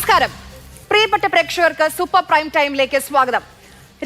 നമസ്കാരം. പ്രിയപ്പെട്ട പ്രേക്ഷകർക്ക് സൂപ്പർ പ്രൈം ടൈമിലേക്ക് സ്വാഗതം.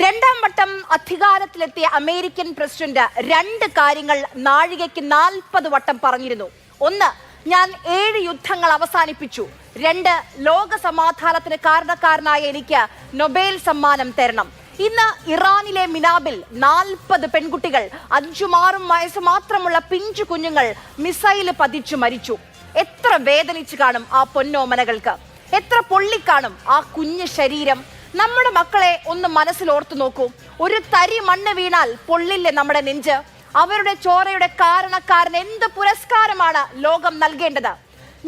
രണ്ടാം വട്ടം അധികാരത്തിലെത്തിയ അമേരിക്കൻ പ്രസിഡന്റ് രണ്ട് കാര്യങ്ങൾ നാഴികയ്ക്ക് 40 വട്ടം പറഞ്ഞിരുന്നു. ഒന്ന്, ഞാൻ 7 യുദ്ധങ്ങൾ അവസാനിപ്പിച്ചു. 2, ലോക സമാധാനത്തിന് കാരണക്കാരനായ എനിക്ക് നൊബേൽ സമ്മാനം തരണം. ഇന്ന് ഇറാനിലെ മിനാബിൽ 40 പെൺകുട്ടികൾ 5-6 വയസ്സ് മാത്രമുള്ള പിഞ്ചു കുഞ്ഞുങ്ങൾ മിസൈല് പതിച്ചു മരിച്ചു. എത്ര വേദനിച്ചു കാണും ആ പൊന്നോമനകൾക്ക്, എത്ര പൊള്ളിക്കാണും ആ കുഞ്ഞു ശരീരം. നമ്മുടെ മക്കളെ ഒന്ന് മനസ്സിലോർത്തു നോക്കൂ. ഒരു തരി മണ്ണ് വീണാൽ പൊള്ളില്ലേ നമ്മുടെ നെഞ്ച്? അവരുടെ ചോരയുടെ കാരണക്കാരന് എന്ത് പുരസ്കാരമാണ് ലോകം നൽകേണ്ടത്?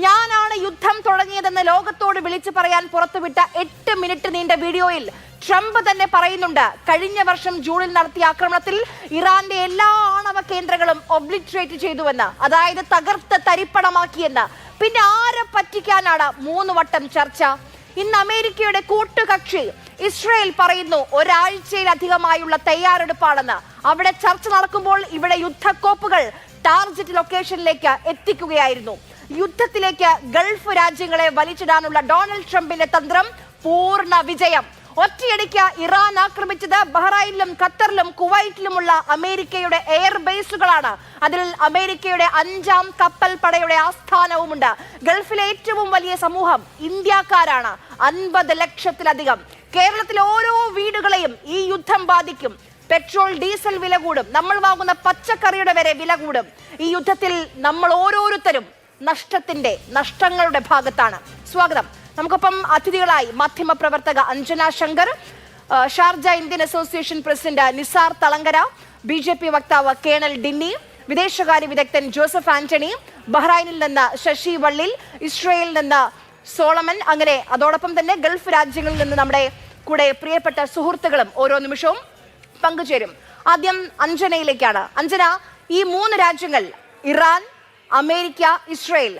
ഞാനാണ് യുദ്ധം തുടങ്ങിയതെന്ന് ലോകത്തോട് വിളിച്ചു പറയാൻ പുറത്തുവിട്ട 8 മിനിറ്റ് നീണ്ട വീഡിയോയിൽ ട്രംപ് തന്നെ പറയുന്നുണ്ട്, കഴിഞ്ഞ വർഷം ജൂണിൽ നടത്തിയ ആക്രമണത്തിൽ ഇറാന്റെ എല്ലാ ആണവ കേന്ദ്രങ്ങളും ഒബ്ലിറ്ററേറ്റ് ചെയ്തുവെന്ന്, അതായത് തകർത്ത് തരിപ്പണമാക്കിയെന്ന്. പിന്നെ ആരെ പറ്റിക്കാനാണ് 3 വട്ടം ചർച്ച? ഇന്ന് അമേരിക്കയുടെ കൂട്ടുകക്ഷി ഇസ്രയേൽ പറയുന്നു ഒരാഴ്ചയിലധികമായുള്ള തയ്യാറെടുപ്പാണെന്ന്. അവിടെ ചർച്ച നടക്കുമ്പോൾ ഇവിടെ യുദ്ധക്കോപ്പുകൾ ടാർഗറ്റ് ലൊക്കേഷനിലേക്ക് എത്തിക്കുകയായിരുന്നു. യുദ്ധത്തിലേക്ക് ഗൾഫ് രാജ്യങ്ങളെ വലിച്ചിടാനുള്ള ഡൊണാൾഡ് ട്രംപിന്റെ തന്ത്രം പൂർണ്ണ വിജയം. ഒറ്റയടിക്ക് ഇറാൻ ആക്രമിച്ചത് ബഹ്റൈനിലും ഖത്തറിലും കുവൈറ്റിലുമുള്ള അമേരിക്കയുടെ എയർ ബേസുകളാണ്. അതിൽ അമേരിക്കയുടെ 5ാം കപ്പൽ പടയുടെ ആസ്ഥാനവുമുണ്ട്. ഗൾഫിലെ ഏറ്റവും വലിയ സമൂഹം ഇന്ത്യക്കാരാണ്, 50 ലക്ഷത്തിലധികം. കേരളത്തിലെ ഓരോ വീടുകളെയും ഈ യുദ്ധം ബാധിക്കും. പെട്രോൾ ഡീസൽ വില കൂടും, നമ്മൾ വാങ്ങുന്ന പച്ചക്കറിയുടെ വരെ വില കൂടും. ഈ യുദ്ധത്തിൽ നമ്മൾ ഓരോരുത്തരും നഷ്ടങ്ങളുടെ ഭാഗത്താണ്. സ്വാഗതം. നമുക്കൊപ്പം അതിഥികളായി മാധ്യമപ്രവർത്തക Anjana Shankar, Sharjah Indian Association president Nisar Thalangara, BJP വക്താവ് കേണൽ ഡിന്നി, വിദേശകാര്യ വിദഗ്ധൻ ജോസഫ് ആന്റണി, ബഹ്റൈനിൽ നിന്ന് ശശി വള്ളിൽ, ഇസ്രയേലിൽ നിന്ന് സോളമൻ, അങ്ങനെ അതോടൊപ്പം തന്നെ ഗൾഫ് രാജ്യങ്ങളിൽ നിന്ന് നമ്മുടെ കൂടെ പ്രിയപ്പെട്ട സുഹൃത്തുക്കളും ഓരോ നിമിഷവും പങ്കുചേരും. ആദ്യം അഞ്ജനയിലേക്കാണ്. അഞ്ജന, ഈ 3 രാജ്യങ്ങൾ Iran, America, Israel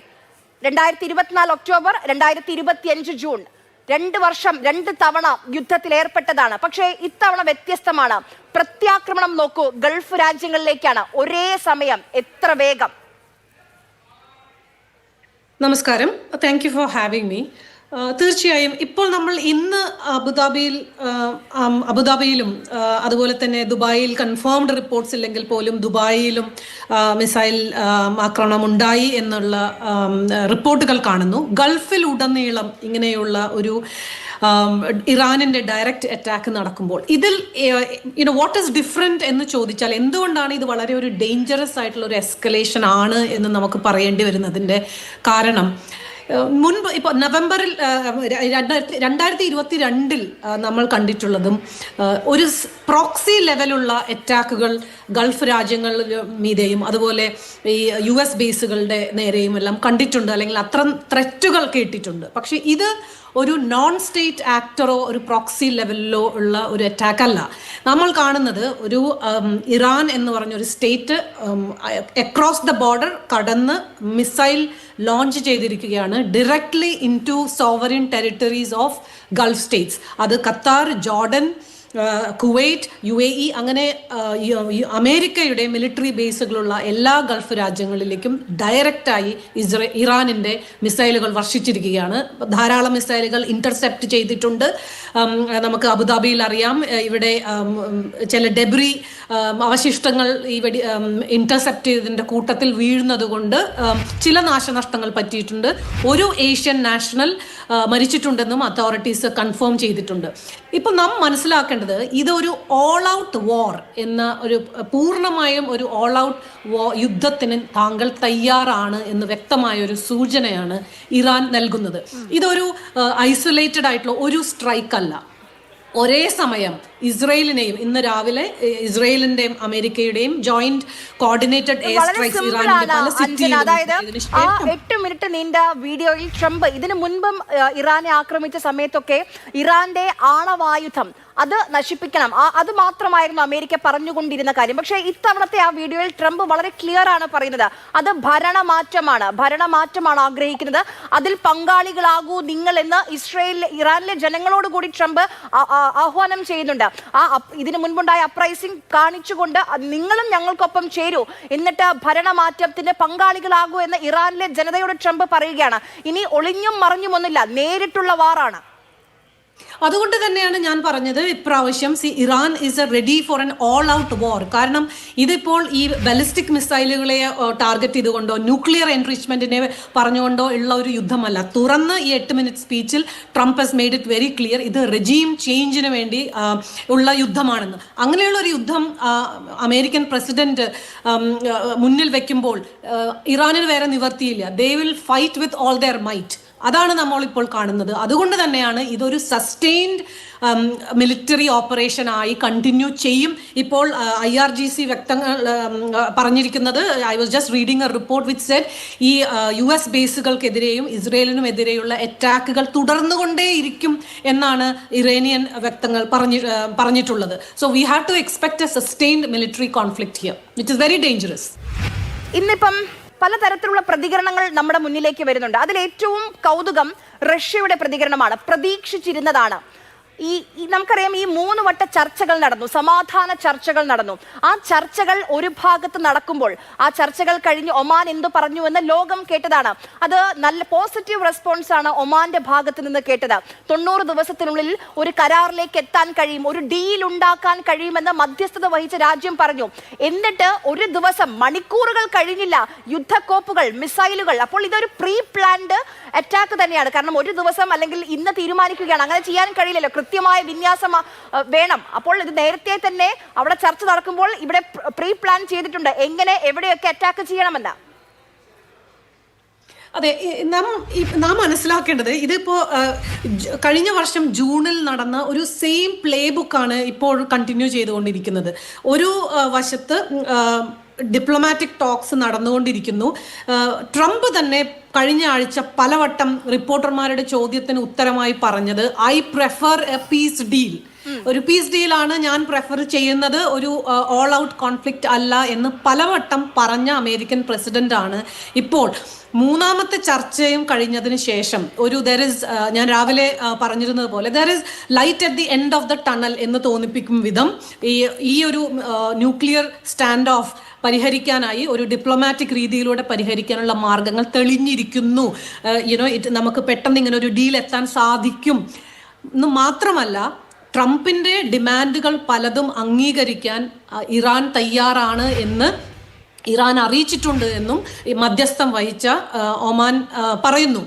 2024 October 2025 June 2 വർഷം 2 തവണ യുദ്ധത്തിൽ ഏർപ്പെട്ടതാണ്. പക്ഷേ ഇത്തവണ വ്യത്യസ്തമാണ്. പ്രത്യാക്രമണം നോക്കൂ, ഗൾഫ് രാജ്യങ്ങളിലേക്കാണ്. ഒരേ സമയം, എത്ര വേഗം! നമസ്കാരം, thank you for having me. തീർച്ചയായും ഇപ്പോൾ നമ്മൾ ഇന്ന് അബുദാബിയിലും അതുപോലെ തന്നെ ദുബായിൽ കൺഫേംഡ് റിപ്പോർട്ട്സ് ഇല്ലെങ്കിൽ പോലും ദുബായിലും മിസൈൽ ആക്രമണം ഉണ്ടായി എന്നുള്ള റിപ്പോർട്ടുകൾ കാണുന്നു. ഗൾഫിൽ ഉടനീളം ഇങ്ങനെയുള്ള ഒരു ഇറാനിന്റെ ഡയറക്റ്റ് അറ്റാക്ക് നടക്കുമ്പോൾ ഇതിൽ വാട്ട് ഈസ് ഡിഫറെന്റ് എന്ന് ചോദിച്ചാൽ എന്തുകൊണ്ടാണ് ഇത് വളരെ ഒരു ഡേഞ്ചറസ് ആയിട്ടുള്ള ഒരു എസ്കലേഷൻ ആണ് എന്ന് നമുക്ക് പറയേണ്ടി വരുന്നതിന്റെ കാരണം, മുൻപ് ഇപ്പോൾ നവംബറിൽ 2022 നമ്മൾ കണ്ടിട്ടുള്ളതും ഒരു പ്രോക്സി ലെവലുള്ള അറ്റാക്കുകൾ ഗൾഫ് രാജ്യങ്ങളുടെ മീതെയും അതുപോലെ ഈ US ബേസുകളുടെ നേരെയും എല്ലാം കണ്ടിട്ടുണ്ട്, അല്ലെങ്കിൽ അത്ര ത്രെറ്റുകൾ കേട്ടിട്ടുണ്ട്. പക്ഷെ ഇത് ഒരു നോൺ സ്റ്റേറ്റ് ആക്ടറോ ഒരു പ്രോക്സി ലെവലിലോ ഉള്ള ഒരു അറ്റാക്ക് അല്ല. നമ്മൾ കാണുന്നത് ഒരു ഇറാൻ എന്ന് പറഞ്ഞ ഒരു സ്റ്റേറ്റ് അക്രോസ് ദ ബോർഡർ കടന്ന് മിസൈൽ ലോഞ്ച് ചെയ്തിരിക്കുകയാണ് directly into sovereign territories of Gulf states. അത് ഖത്താർ, ജോർഡൻ, കുവൈറ്റ്, UAE അങ്ങനെ അമേരിക്കയുടെ മിലിറ്ററി ബേസുകളുള്ള എല്ലാ ഗൾഫ് രാജ്യങ്ങളിലേക്കും ഡയറക്റ്റായി ഇറാനിൻ്റെ മിസൈലുകൾ വർഷിച്ചിരിക്കുകയാണ്. ധാരാളം മിസൈലുകൾ ഇന്റർസെപ്റ്റ് ചെയ്തിട്ടുണ്ട്. നമുക്ക് അബുദാബിയിൽ അറിയാം, ഇവിടെ ചില ഡെബ്രി അവശിഷ്ടങ്ങൾ ഈ ഇന്റർസെപ്റ്റ് ചെയ്തതിൻ്റെ കൂട്ടത്തിൽ വീഴുന്നത് കൊണ്ട് ചില നാശനഷ്ടങ്ങൾ പറ്റിയിട്ടുണ്ട്. ഒരു ഏഷ്യൻ നാഷണൽ മരിച്ചിട്ടുണ്ടെന്നും അതോറിറ്റീസ് കൺഫേം ചെയ്തിട്ടുണ്ട്. ഇപ്പം നാം മനസ്സിലാക്കേണ്ടത് ഇതൊരു ഓൾ ഔട്ട് വാർ എന്ന ഒരു പൂർണ്ണമായും ഒരു ഓൾ ഔട്ട് യുദ്ധത്തിന് താങ്കൾ തയ്യാറാണ് എന്ന് വ്യക്തമായ ഒരു സൂചനയാണ് ഇറാൻ നൽകുന്നത്. ഇതൊരു ഐസൊലേറ്റഡ് ആയിട്ടുള്ള ഒരു സ്ട്രൈക്ക് അല്ല. ഒരേ സമയം ഇസ്രയേലിനെയും ഇന്ന് രാവിലെ ഇസ്രയേലിന്റെയും അമേരിക്കയുടെയും ജോയിന്റ് കോർഡിനേറ്റഡ് എയർ സ്ട്രൈക്സ് അതായത് ആ 8 മിനിറ്റ് നീണ്ട വീഡിയോയിൽ ട്രംപ് ഇതിനു മുൻപും ഇറാനെ ആക്രമിച്ച സമയത്തൊക്കെ ഇറാന്റെ ആണവായുധം അത് നശിപ്പിക്കണം, അത് മാത്രമായിരുന്നു അമേരിക്ക പറഞ്ഞുകൊണ്ടിരുന്ന കാര്യം. പക്ഷേ ഇത്തവണത്തെ ആ വീഡിയോയിൽ ട്രംപ് വളരെ ക്ലിയർ ആണ് പറയുന്നത്, അത് ഭരണമാറ്റമാണ് ആഗ്രഹിക്കുന്നത്, അതിൽ പങ്കാളികളാകൂ നിങ്ങൾ എന്ന് ഇറാനിലെ ജനങ്ങളോട് കൂടി ട്രംപ് ആഹ്വാനം ചെയ്യുന്നുണ്ട്. ഇതിനു മുൻപുണ്ടായ അപ്രൈസിംഗ് കാണിച്ചുകൊണ്ട് നിങ്ങളും ഞങ്ങൾക്കൊപ്പം ചേരൂ, എന്നിട്ട് ഭരണമാറ്റത്തിന്റെ പങ്കാളികളാകൂ എന്ന് ഇറാനിലെ ജനതയോട് ട്രംപ് പറയുകയാണ്. ഇനി ഒളിഞ്ഞും മറിഞ്ഞുമൊന്നുമില്ല, നേരിട്ടുള്ള വാറാണ്. അതുകൊണ്ട് തന്നെയാണ് ഞാൻ പറഞ്ഞത് ഇപ്രാവശ്യം Iran is ready for an all out war. കാരണം ഇതിപ്പോൾ ഈ ബാലിസ്റ്റിക് മിസൈലുകളെ ടാർഗറ്റ് ചെയ്തുകൊണ്ടോ ന്യൂക്ലിയർ എൻറിച്ച്മെന്റിനെ പറഞ്ഞുകൊണ്ടോ ഉള്ള ഒരു യുദ്ധമല്ല. തുറന്ന് ഈ 8 മിനിറ്റ് സ്പീച്ചിൽ Trump has made it very clear, ഇത് റെജീം ചേഞ്ചിന് വേണ്ടി ഉള്ള യുദ്ധമാണെന്ന്. അങ്ങനെയുള്ള ഒരു യുദ്ധം അമേരിക്കൻ പ്രസിഡന്റ് മുന്നിൽ വെക്കുമ്പോൾ ഇറാനിന് വേറെ നിവർത്തിയില്ല. They will fight with all their might. അതാണ് നമ്മൾ ഇപ്പോൾ കാണുന്നത്. അതുകൊണ്ട് തന്നെയാണ് ഇതൊരു സസ്റ്റെയിൻഡ് മിലിറ്ററി ഓപ്പറേഷൻ ആയി കണ്ടിന്യൂ ചെയ്യും. ഇപ്പോൾ IRGC വ്യക്തങ്ങൾ പറഞ്ഞിരിക്കുന്നത്, I was just reading a report which said ഈ US ബേസുകൾക്കെതിരെയും ഇസ്രയേലിനുമെതിരെയുള്ള അറ്റാക്കുകൾ തുടർന്നുകൊണ്ടേയിരിക്കും എന്നാണ് ഇറാനിയൻ വ്യക്തങ്ങൾ പറഞ്ഞിട്ടുള്ളത്. So we have to expect a sustained military conflict here which is very dangerous. ഇന്നിപ്പം പലതരത്തിലുള്ള പ്രതികരണങ്ങൾ നമ്മുടെ മുന്നിലേക്ക് വരുന്നുണ്ട്. അതിൽ ഏറ്റവും കൗതുകം റഷ്യയുടെ പ്രതികരണമാണ്. പ്രതീക്ഷിച്ചിരുന്നതാണ്. നമുക്കറിയാം, ഈ 3 വട്ട ചർച്ചകൾ നടന്നു, സമാധാന ചർച്ചകൾ നടന്നു. ആ ചർച്ചകൾ ഒരു ഭാഗത്ത് നടക്കുമ്പോൾ ആ ചർച്ചകൾ കഴിഞ്ഞ് ഒമാൻ എന്തു പറഞ്ഞു എന്ന് ലോകം കേട്ടതാണ്. അത് നല്ല പോസിറ്റീവ് റെസ്പോൺസ് ആണ് ഒമാന്റെ ഭാഗത്ത് നിന്ന് കേട്ടത്. 90 ദിവസത്തിനുള്ളിൽ ഒരു കരാറിലേക്ക് എത്താൻ കഴിയും, ഒരു ഡീൽ ഉണ്ടാക്കാൻ കഴിയുമെന്ന് മധ്യസ്ഥത വഹിച്ച രാജ്യം പറഞ്ഞു. എന്നിട്ട് ഒരു ദിവസം, മണിക്കൂറുകൾ കഴിഞ്ഞില്ല, യുദ്ധക്കോപ്പുകൾ, മിസൈലുകൾ. അപ്പോൾ ഇതൊരു പ്രീ പ്ലാൻഡ് അറ്റാക്ക് തന്നെയാണ്. കാരണം ഒരു ദിവസം അല്ലെങ്കിൽ ഇന്ന് തീരുമാനിക്കുകയാണ്, അങ്ങനെ ചെയ്യാൻ കഴിയില്ലല്ലോ, കൃത്യമായ വിന്യാസം വേണം. അപ്പോൾ ഇത് നേരത്തെ തന്നെ അവിടെ ചർച്ച നടക്കുമ്പോൾ ഇവിടെ പ്രീ പ്ലാൻ ചെയ്തിട്ടുണ്ട് എങ്ങനെ എവിടെയൊക്കെ അറ്റാക്ക് ചെയ്യണമെന്ന്. അതെ, നാം മനസ്സിലാക്കേണ്ടത് ഇതിപ്പോ കഴിഞ്ഞ വർഷം ജൂണിൽ നടന്ന ഒരു സെയിം പ്ലേ ബുക്കാണ് ഇപ്പോൾ കണ്ടിന്യൂ ചെയ്തുകൊണ്ടിരിക്കുന്നത്. ഒരു വശത്ത് ഡിപ്ലോമാറ്റിക് ടോക്സ് നടന്നുകൊണ്ടിരിക്കുന്നു. ട്രംപ് തന്നെ കഴിഞ്ഞ ആഴ്ച പലവട്ടം റിപ്പോർട്ടർമാരുടെ ചോദ്യത്തിന് ഉത്തരമായി പറഞ്ഞത്, I prefer a peace deal. ഒരു പീസ് ഡീലാണ് ഞാൻ പ്രെഫർ ചെയ്യുന്നത്, ഒരു ഓൾ ഔട്ട് കോൺഫ്ലിക്റ്റ് അല്ല എന്ന് പലവട്ടം പറഞ്ഞ അമേരിക്കൻ പ്രസിഡന്റ് ആണ് ഇപ്പോൾ 3ാമത്തെ ചർച്ചയും കഴിഞ്ഞതിന് ശേഷം ഞാൻ രാവിലെ പറഞ്ഞിരുന്നത് പോലെ there is light at the end of the tunnel എന്ന് തോന്നിപ്പിക്കും വിധം ഈ ഒരു ന്യൂക്ലിയർ സ്റ്റാൻഡ് ഓഫ് പരിഹരിക്കാനായി ഒരു ഡിപ്ലോമാറ്റിക് രീതിയിലൂടെ പരിഹരിക്കാനുള്ള മാർഗങ്ങൾ തെളിഞ്ഞിരിക്കുന്നു. നമുക്ക് പെട്ടെന്ന് ഇങ്ങനെ ഒരു ഡീൽ എത്താൻ സാധിക്കും എന്ന് മാത്രമല്ല, ട്രംപിന്റെ ഡിമാൻഡുകൾ പലതും അംഗീകരിക്കാൻ ഇറാൻ തയ്യാറാണ് എന്ന് ഇറാൻ അറിയിച്ചിട്ടുണ്ട് എന്നും മധ്യസ്ഥം വഹിച്ച ഒമാൻ പറയുന്നു.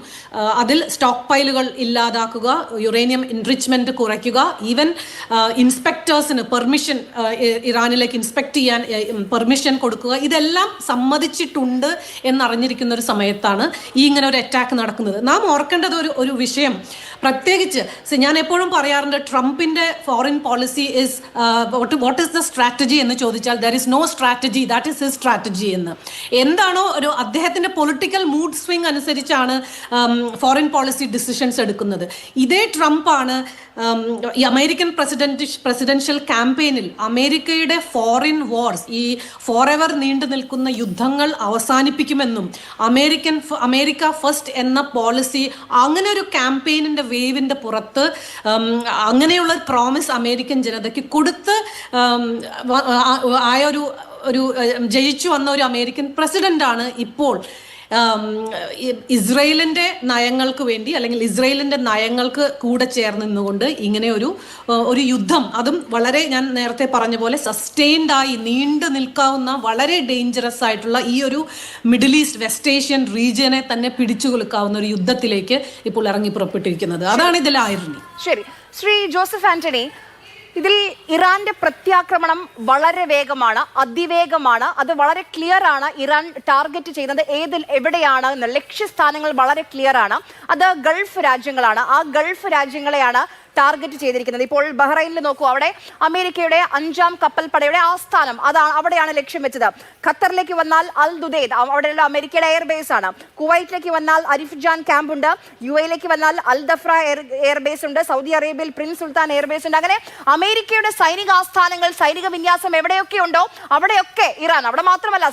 അതിൽ സ്റ്റോക്ക് പൈലുകൾ ഇല്ലാതാക്കുക, യുറേനിയം എൻറിച്ച്മെന്റ് കുറയ്ക്കുക, ഈവൻ ഇൻസ്പെക്ടേഴ്സിന് പെർമിഷൻ, ഇറാനിലേക്ക് ഇൻസ്പെക്ട് ചെയ്യാൻ പെർമിഷൻ കൊടുക്കുക, ഇതെല്ലാം സമ്മതിച്ചിട്ടുണ്ട് എന്നറിഞ്ഞിരിക്കുന്ന ഒരു സമയത്താണ് ഇങ്ങനെ ഒരു അറ്റാക്ക് നടക്കുന്നത്. നാം ഓർക്കേണ്ടത് ഒരു വിഷയം, പ്രത്യേകിച്ച് ഞാൻ എപ്പോഴും പറയാറുണ്ട്, ട്രംപിന്റെ foreign policy is what is the strategy എന്ന് ചോദിച്ചാൽ there is no strategy, that is his strategy എന്ന്. എന്താണോ ഒരു അദ്ദേഹത്തിന്റെ പൊളിറ്റിക്കൽ മൂഡ് സ്വിംഗ് അനുസരിച്ചാണ് ഫോറിൻ പോളിസി ഡിസിഷൻസ് എടുക്കുന്നത്. ഇതേ ട്രംപാണ് ഈ അമേരിക്കൻ പ്രസിഡൻഷ്യൽ ക്യാമ്പയിനിൽ അമേരിക്കയുടെ ഫോറിൻ വാർസ്, ഈ ഫോർ എവർ നീണ്ടു നിൽക്കുന്ന യുദ്ധങ്ങൾ അവസാനിപ്പിക്കുമെന്നും അമേരിക്ക ഫസ്റ്റ് എന്ന പോളിസി, അങ്ങനെ ഒരു ക്യാമ്പയിനിന്റെ വേവിന്റെ പുറത്ത് അങ്ങനെയുള്ള പ്രോമിസ് അമേരിക്കൻ ജനതയ്ക്ക് കൊടുത്ത് ഒരു ജയിച്ചു വന്ന ഒരു അമേരിക്കൻ പ്രസിഡന്റാണ് ഇപ്പോൾ ഇസ്രയേലിന്റെ നയങ്ങൾക്ക് വേണ്ടി, അല്ലെങ്കിൽ ഇസ്രയേലിന്റെ നയങ്ങൾക്ക് കൂടെ ചേർന്ന് നിന്നുകൊണ്ട് ഇങ്ങനെ ഒരു യുദ്ധം, അതും വളരെ, ഞാൻ നേരത്തെ പറഞ്ഞ പോലെ സസ്റ്റെയിൻഡ് ആയി നീണ്ടു നിൽക്കാവുന്ന വളരെ ഡേഞ്ചറസ് ആയിട്ടുള്ള ഈ ഒരു മിഡിൽ ഈസ്റ്റ് വെസ്റ്റ് ഏഷ്യൻ റീജിയനെ തന്നെ പിടിച്ചു കുലുക്കാവുന്ന ഒരു യുദ്ധത്തിലേക്ക് ഇപ്പോൾ ഇറങ്ങി പുറപ്പെട്ടിരിക്കുന്നത്. അതാണ് ഇതിലായിരുന്നു. ശരി, ശ്രീ ജോസഫ് ആന്റണി, ഇതിൽ ഇറാന്റെ പ്രത്യാക്രമണം വളരെ വേഗമാണ്, അതിവേഗമാണ്. അത് വളരെ ക്ലിയർ ആണ്. ഇറാൻ ടാർഗറ്റ് ചെയ്യുന്നത് എവിടെയാണ് എന്ന ലക്ഷ്യസ്ഥാനങ്ങൾ വളരെ ക്ലിയർ ആണ്. അത് ഗൾഫ് രാജ്യങ്ങളാണ്. ആ ഗൾഫ് രാജ്യങ്ങളെയാണ് ടാർഗറ്റ് ചെയ്തിരിക്കുന്നത്. ഇപ്പോൾ ബഹ്റൈനിൽ നോക്കൂ, അവിടെ അമേരിക്കയുടെ 5ാം കപ്പൽപ്പടയുടെ ആസ്ഥാനം, അവിടെയാണ് ലക്ഷ്യം വെച്ചത്. ഖത്തറിലേക്ക് വന്നാൽ അൽ ദുദൈദ്, അവിടെയുള്ള അമേരിക്കയുടെ എയർബേസ് ആണ്. കുവൈറ്റിലേക്ക് വന്നാൽ അരിഫ്ജാൻ ക്യാമ്പ് ഉണ്ട്. UAE വന്നാൽ അൽ ദഫ്ര എയർബേസ് ഉണ്ട്. സൗദി അറേബ്യയിൽ പ്രിൻസ് സുൽത്താൻ എയർബേസ് ഉണ്ട്. അങ്ങനെ അമേരിക്കയുടെ സൈനിക ആസ്ഥാനങ്ങൾ, സൈനിക വിന്യാസം എവിടെയൊക്കെ ഉണ്ടോ അവിടെയൊക്കെ ഇറാൻ, അവിടെ മാത്രമല്ല,